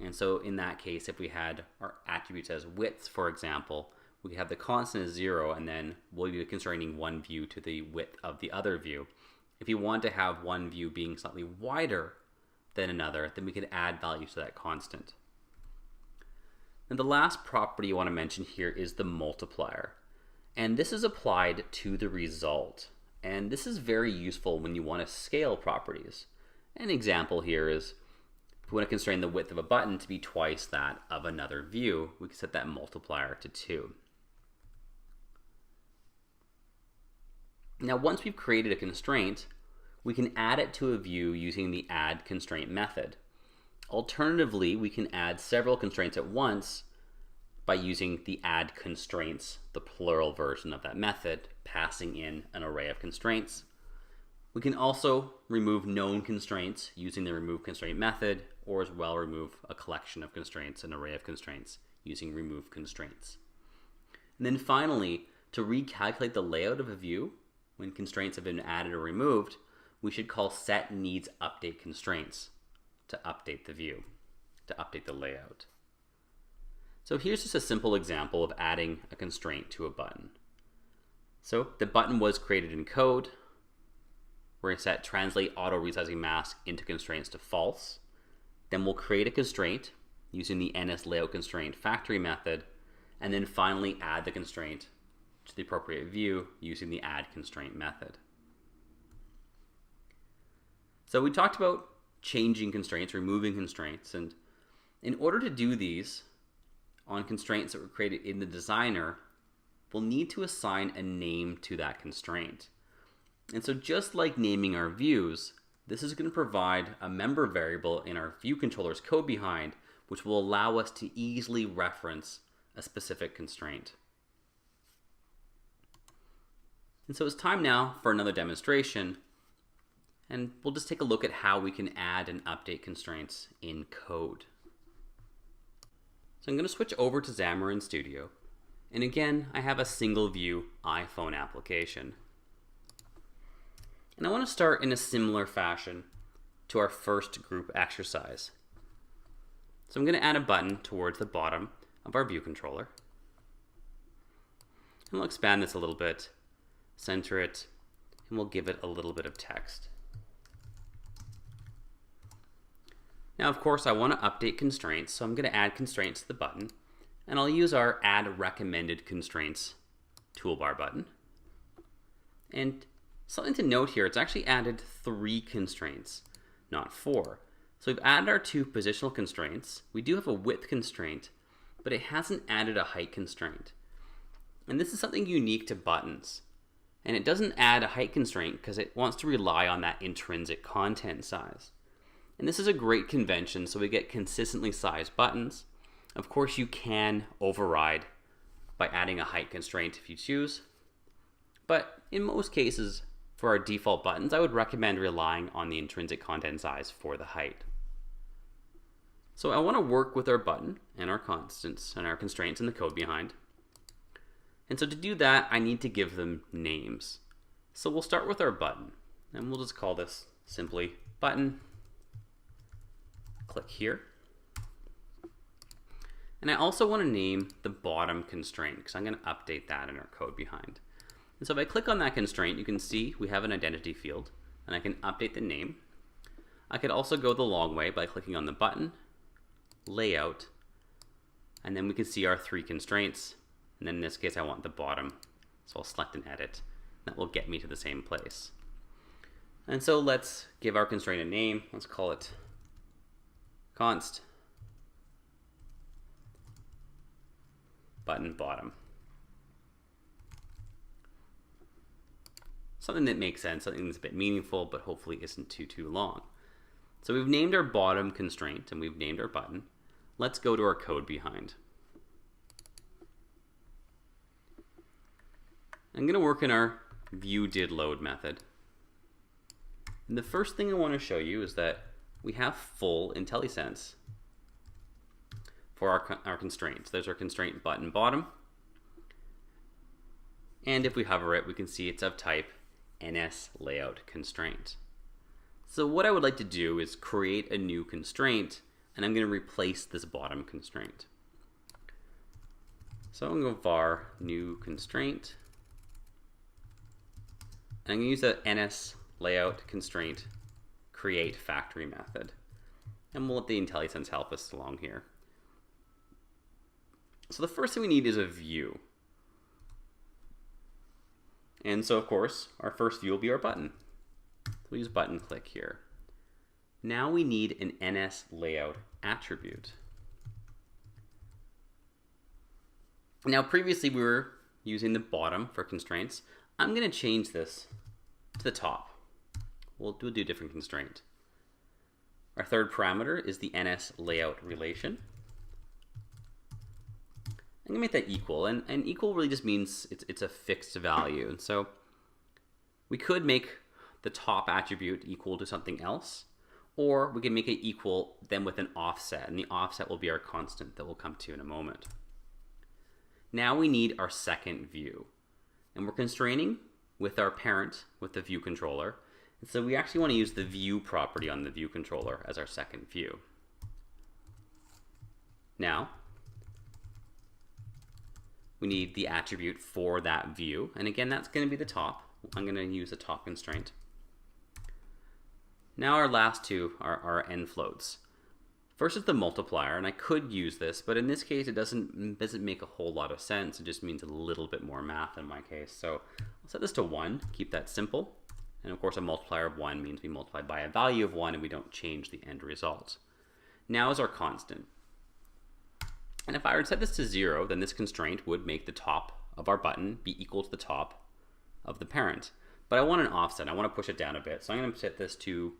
And so in that case, if we had our attributes as widths, for example, we could have the constant as 0, and then we'll be constraining one view to the width of the other view. If you want to have one view being slightly wider than another, then we could add values to that constant. And the last property you want to mention here is the multiplier. And this is applied to the result. And this is very useful when you want to scale properties. An example here is if we want to constrain the width of a button to be twice that of another view, we can set that multiplier to 2. Now, once we've created a constraint, we can add it to a view using the add constraint method. Alternatively, we can add several constraints at once by using the add constraints, the plural version of that method, passing in an array of constraints. We can also remove known constraints using the remove constraint method, or as well remove a collection of constraints, an array of constraints, using remove constraints. And then finally, to recalculate the layout of a view, when constraints have been added or removed, we should call set needs update constraints to update the view, to update the layout. So here's just a simple example of adding a constraint to a button. So the button was created in code. We're going to set translate auto resizing mask into constraints to false. Then we'll create a constraint using the nslayout constraint factory method, and then finally add the constraint to the appropriate view using the add constraint method. So we talked about changing constraints, removing constraints, and in order to do these on constraints that were created in the designer, we'll need to assign a name to that constraint. And so just like naming our views, this is going to provide a member variable in our view controller's code behind, which will allow us to easily reference a specific constraint. And so it's time now for another demonstration, and we'll just take a look at how we can add and update constraints in code. So I'm going to switch over to Xamarin Studio, and again I have a single view iPhone application. And I want to start in a similar fashion to our first group exercise. So I'm going to add a button towards the bottom of our view controller. And we'll expand this a little bit, center it, and we'll give it a little bit of text. Now, of course, I want to update constraints, so I'm going to add constraints to the button, and I'll use our add recommended constraints toolbar button. And something to note here, it's actually added 3 constraints, not 4. So we've added our 2 positional constraints. We do have a width constraint, but it hasn't added a height constraint. And this is something unique to buttons. And it doesn't add a height constraint because it wants to rely on that intrinsic content size. And this is a great convention, so we get consistently sized buttons. Of course, you can override by adding a height constraint if you choose. But in most cases, for our default buttons, I would recommend relying on the intrinsic content size for the height. So I want to work with our button and our constants and our constraints in the code behind. And so to do that, I need to give them names. So we'll start with our button, and we'll just call this simply button. Click here. And I also want to name the bottom constraint because I'm going to update that in our code behind. And so if I click on that constraint, you can see we have an identity field, and I can update the name. I could also go the long way by clicking on the button, layout, and then we can see our 3 constraints. And then in this case, I want the bottom, so I'll select and edit. That will get me to the same place. And so let's give our constraint a name. Let's call it const button bottom. Something that makes sense, something that's a bit meaningful, but hopefully isn't too long. So we've named our bottom constraint and we've named our button. Let's go to our code behind. I'm going to work in our viewDidLoad method. And the first thing I want to show you is that we have full IntelliSense for our constraints. There's our constraint button bottom. And if we hover it, we can see it's of type NSLayout constraint. So what I would like to do is create a new constraint, and I'm going to replace this bottom constraint. So I'm going to go var new constraint. And I'm going to use the NSLayout constraint create factory method. And we'll let the IntelliSense help us along here. So the first thing we need is a view. And so, of course, our first view will be our button. We'll use button click here. Now we need an NSLayout attribute. Now, previously we were using the bottom for constraints. I'm going to change this to the top. We'll do a different constraint. Our third parameter is the NSLayout relation. I'm going to make that equal, and equal really just means it's a fixed value. And so we could make the top attribute equal to something else, or we can make it equal then with an offset, and the offset will be our constant that we'll come to in a moment. Now we need our second view, and we're constraining with our parent, with the view controller, and so we actually want to use the view property on the view controller as our second view. Now, we need the attribute for that view. And again, that's going to be the top. I'm going to use the top constraint. Now our last two are our end floats. First is the multiplier, and I could use this, but in this case, it doesn't make a whole lot of sense. It just means a little bit more math in my case. So I'll set this to 1, keep that simple. And of course, a multiplier of 1 means we multiply by a value of 1 and we don't change the end result. Now is our constant. And if I were to set this to 0, then this constraint would make the top of our button be equal to the top of the parent. But I want an offset. I want to push it down a bit. So I'm going to set this to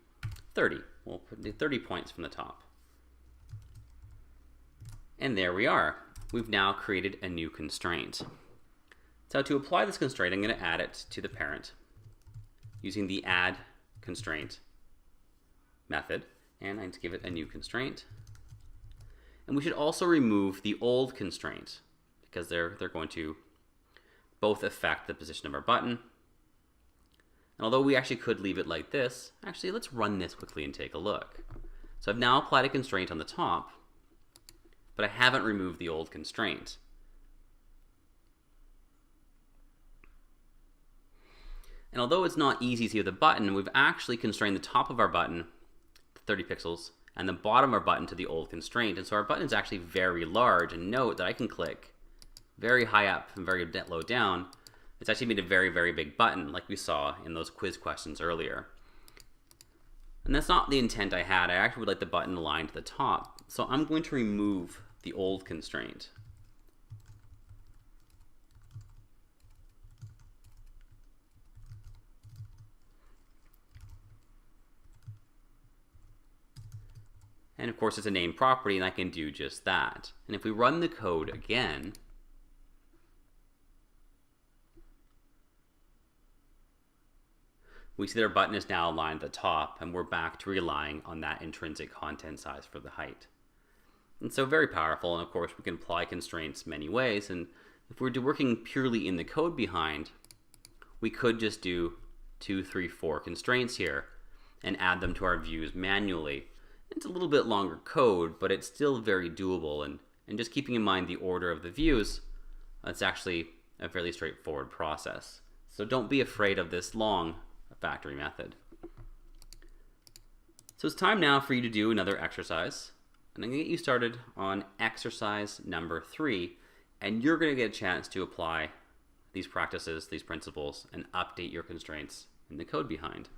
30. We'll put 30 points from the top. And there we are. We've now created a new constraint. So to apply this constraint, I'm going to add it to the parent using the add constraint method. And I need to give it a new constraint. And we should also remove the old constraint because they're going to both affect the position of our button. And although we actually could leave it like this, actually let's run this quickly and take a look. So I've now applied a constraint on the top, but I haven't removed the old constraint. And although it's not easy to see with the button, we've actually constrained the top of our button to 30 pixels and the bottom of our button to the old constraint. And so our button is actually very large. And note that I can click very high up and very low down It's actually made a very, very big button like we saw in those quiz questions earlier. And that's not the intent I had. I actually would like the button aligned to the top. So I'm going to remove the old constraint. And of course it's a named property, and I can do just that. And if we run the code again, we see that our button is now aligned at the top, and we're back to relying on that intrinsic content size for the height. And so very powerful, and of course we can apply constraints many ways, and if we're working purely in the code behind, we could just do 2, 3, 4 constraints here and add them to our views manually. It's a little bit longer code, but it's still very doable, and just keeping in mind the order of the views, it's actually a fairly straightforward process. So don't be afraid of this long factory method. So it's time now for you to do another exercise, and I'm going to get you started on exercise number 3, and you're going to get a chance to apply these practices, these principles, and update your constraints in the code behind.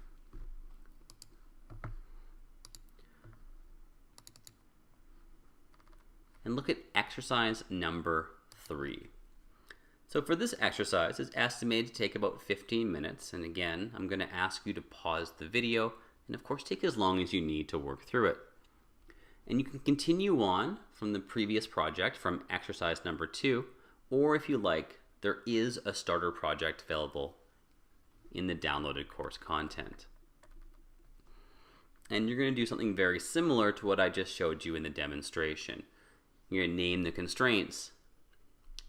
And look at exercise number 3. So for this exercise, it's estimated to take about 15 minutes. And again, I'm going to ask you to pause the video and of course take as long as you need to work through it. And you can continue on from the previous project from exercise number 2, or if you like, there is a starter project available in the downloaded course content. And you're going to do something very similar to what I just showed you in the demonstration. You're going to name the constraints,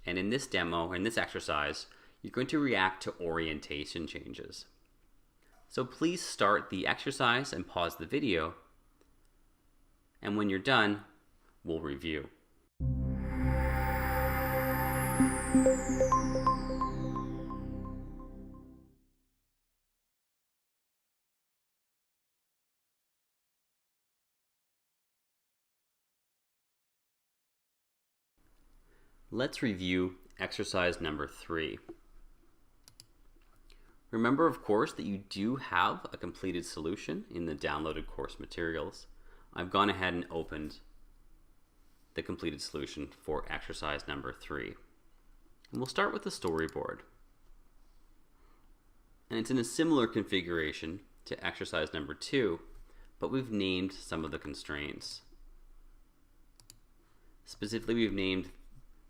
and in this demo, in this exercise, you're going to react to orientation changes. So please start the exercise and pause the video, and when you're done, we'll review. Let's review exercise number 3. Remember, of course, that you do have a completed solution in the downloaded course materials. I've gone ahead and opened the completed solution for exercise number 3. And we'll start with the storyboard. And it's in a similar configuration to exercise number 2, but we've named some of the constraints. Specifically, we've named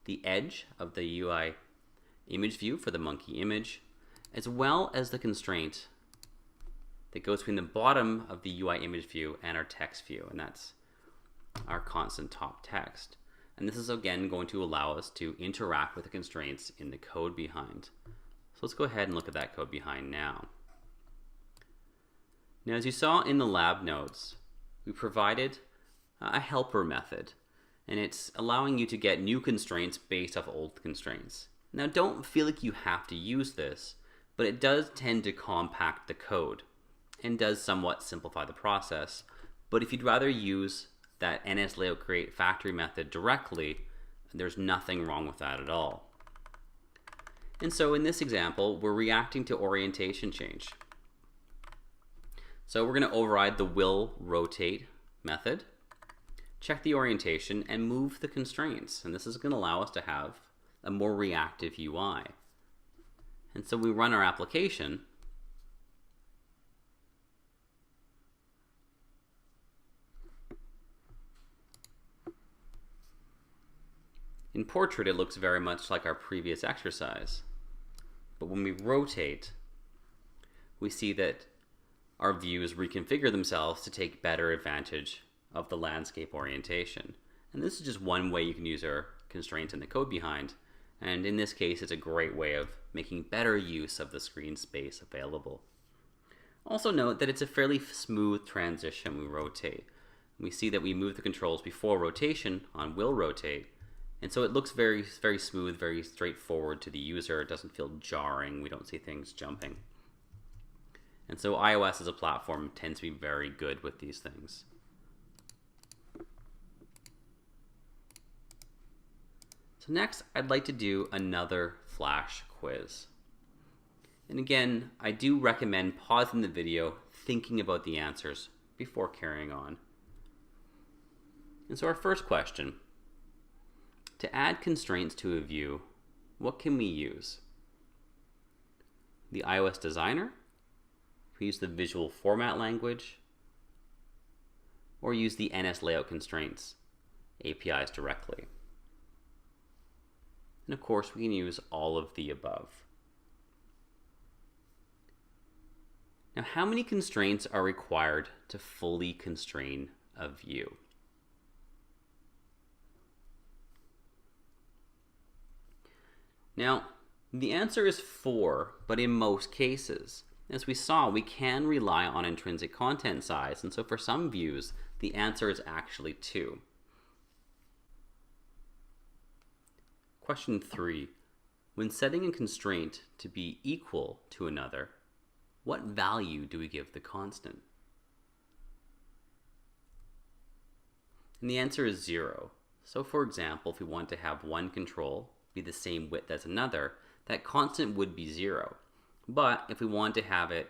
the edge of the UI image view for the monkey image, as well as the constraint that goes between the bottom of the UI image view and our text view, and that's our constant top text. And this is again going to allow us to interact with the constraints in the code behind. So let's go ahead and look at that code behind now. Now, as you saw in the lab notes, we provided a helper method, and it's allowing you to get new constraints based off old constraints. Now, don't feel like you have to use this, but it does tend to compact the code and does somewhat simplify the process. But if you'd rather use that NSLayout create factory method directly, there's nothing wrong with that at all. And so in this example, we're reacting to orientation change. So we're going to override the will rotate method, check the orientation, and move the constraints. And this is going to allow us to have a more reactive UI. And so we run our application. In portrait, it looks very much like our previous exercise. But when we rotate, we see that our views reconfigure themselves to take better advantage of the landscape orientation. And this is just one way you can use our constraints in the code behind. And in this case, it's a great way of making better use of the screen space available. Also note that it's a fairly smooth transition when we rotate. We see that we move the controls before rotation on will rotate. And so it looks very, very smooth, very straightforward to the user. It doesn't feel jarring. We don't see things jumping. And so iOS as a platform tends to be very good with these things. So next, I'd like to do another Flash quiz. And again, I do recommend pausing the video, thinking about the answers before carrying on. And so our first question, to add constraints to a view, what can we use? The iOS designer? We use the visual format language, or use the NS layout constraints APIs directly. And of course, we can use all of the above. Now, how many constraints are required to fully constrain a view? Now, the answer is 4, but in most cases. As we saw, we can rely on intrinsic content size, and so for some views, the answer is actually 2. Question 3. When setting a constraint to be equal to another, what value do we give the constant? And the answer is 0. So for example, if we want to have one control be the same width as another, that constant would be 0. But if we want to have it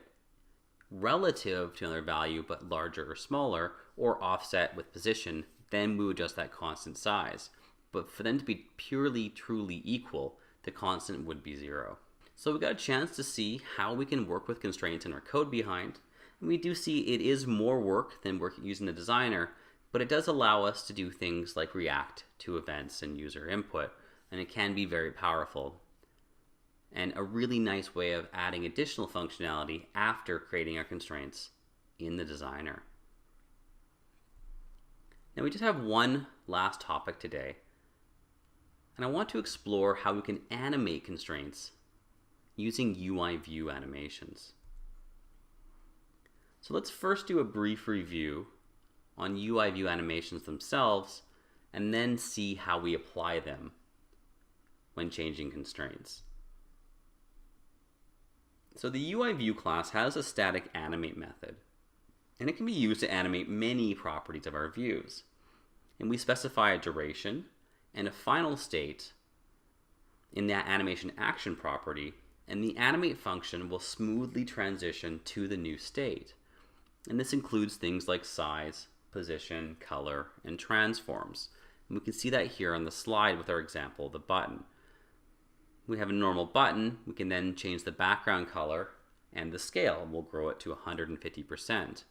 relative to another value but larger or smaller, or offset with position, then we would adjust that constant size. But for them to be purely, truly equal, the constant would be 0. So we got a chance to see how we can work with constraints in our code behind. And we do see it is more work than using the designer, but it does allow us to do things like react to events and user input, and it can be very powerful. And a really nice way of adding additional functionality after creating our constraints in the designer. Now we just have one last topic today, and I want to explore how we can animate constraints using UIView animations. So let's first do a brief review on UIView animations themselves, and then see how we apply them when changing constraints. So the UIView class has a static animate method, and it can be used to animate many properties of our views. And we specify a duration and a final state in that animation action property, and the animate function will smoothly transition to the new state. And this includes things like size, position, color, and transforms. And we can see that here on the slide with our example, the button. We have a normal button, we can then change the background color and the scale, and we'll grow it to 150%.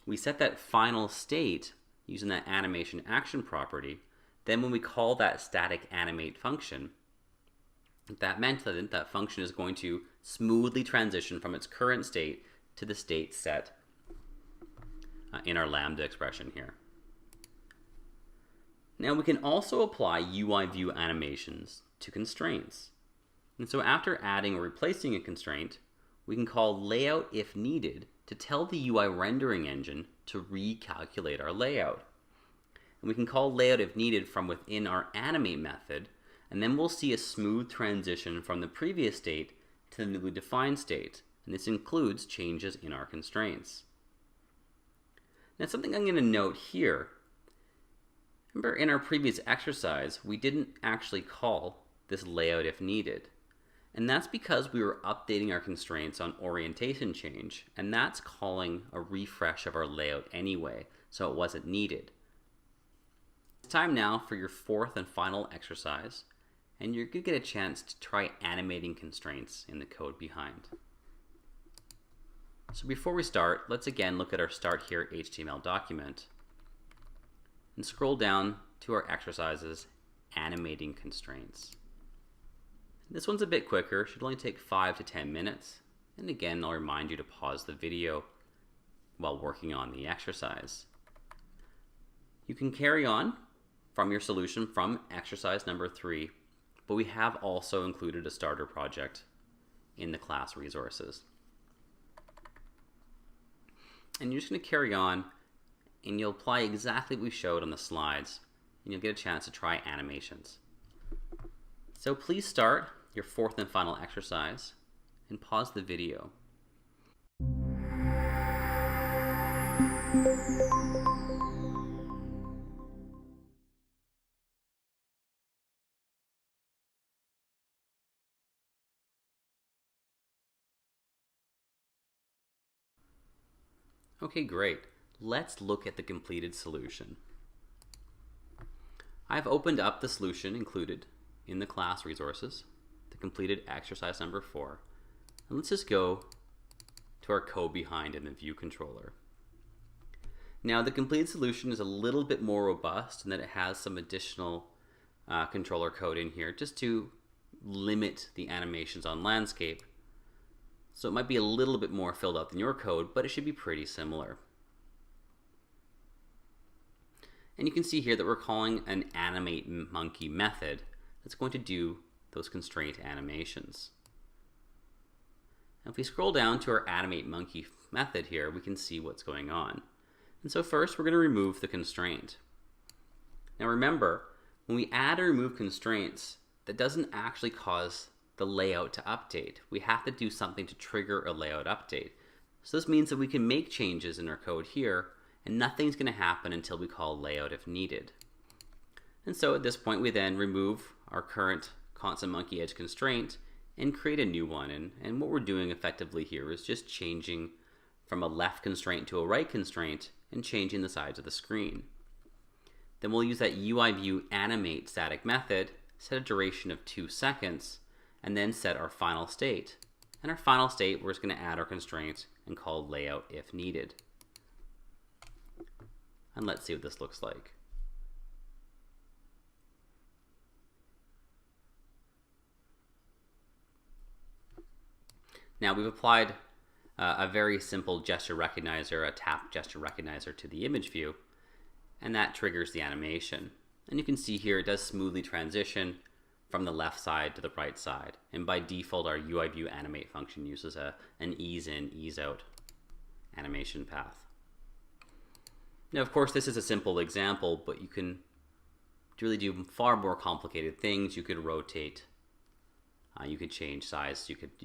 We set that final state using that animation action property. Then when we call that static animate function, that meant that that function is going to smoothly transition from its current state to the state set in our lambda expression here. Now we can also apply UIView animations to constraints. And so after adding or replacing a constraint, we can call layout if needed to tell the UI rendering engine to recalculate our layout. And we can call layout if needed from within our animate method, and then we'll see a smooth transition from the previous state to the newly defined state. And this includes changes in our constraints. Now something I'm going to note here, remember in our previous exercise, we didn't actually call this layout if needed. And that's because we were updating our constraints on orientation change, and that's calling a refresh of our layout anyway, so it wasn't needed. It's time now for your fourth and final exercise, and you're going to get a chance to try animating constraints in the code behind. So before we start, let's again look at our Start Here HTML document and scroll down to our exercises, Animating Constraints. This one's a bit quicker, should only take 5 to 10 minutes. And again, I'll remind you to pause the video while working on the exercise. You can carry on from your solution from exercise number 3, but we have also included a starter project in the class resources. And you're just going to carry on, and you'll apply exactly what we showed on the slides, and you'll get a chance to try animations. So please start your fourth and final exercise and pause the video. Okay, great. Let's look at the completed solution. I've opened up the solution included in the class resources, the completed exercise number 4. And let's just go to our code behind in the view controller. Now the completed solution is a little bit more robust in that it has some additional controller code in here just to limit the animations on landscape. So it might be a little bit more filled out than your code, but it should be pretty similar. And you can see here that we're calling an animate monkey method that's going to do those constraint animations. Now if we scroll down to our animate monkey method here, we can see what's going on. And so first we're going to remove the constraint. Now remember, when we add or remove constraints, that doesn't actually cause the layout to update. We have to do something to trigger a layout update. So this means that we can make changes in our code here, and nothing's going to happen until we call layout if needed. And so at this point we then remove our current constant monkey edge constraint and create a new one. And what we're doing effectively here is just changing from a left constraint to a right constraint and changing the size of the screen. Then we'll use that UIView animate static method, set a duration of 2 seconds, and then set our final state. And our final state, we're just going to add our constraint and call layout if needed. And let's see what this looks like. Now we've applied a very simple gesture recognizer, a tap gesture recognizer to the image view, and that triggers the animation. And you can see here it does smoothly transition from the left side to the right side. And by default, our UIView animate function uses an ease in, ease out animation path. Now, of course, this is a simple example, but you can really do far more complicated things. You could rotate, you could change size, you could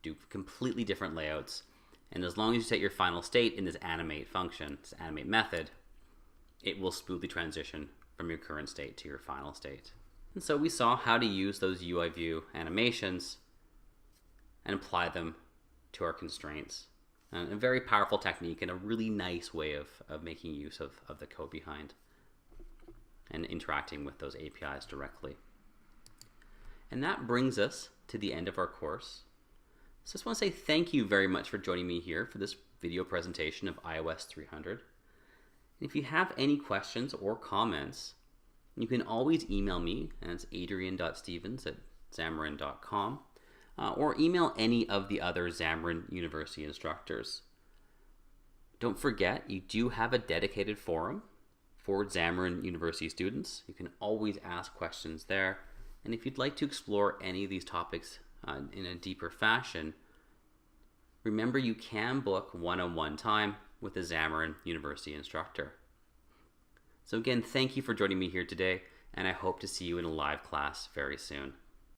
do completely different layouts. And as long as you set your final state in this animate function, this animate method, it will smoothly transition from your current state to your final state. And so we saw how to use those UIView animations and apply them to our constraints. A very powerful technique and a really nice way of making use of the code behind and interacting with those APIs directly. And that brings us to the end of our course. So I just want to say thank you very much for joining me here for this video presentation of IOS300. And if you have any questions or comments, you can always email me, and it's adrian.stevens@xamarin.com, or email any of the other Xamarin University instructors. Don't forget, you do have a dedicated forum for Xamarin University students. You can always ask questions there. And if you'd like to explore any of these topics in a deeper fashion, remember you can book one-on-one time with a Xamarin University instructor. So again, thank you for joining me here today, and I hope to see you in a live class very soon.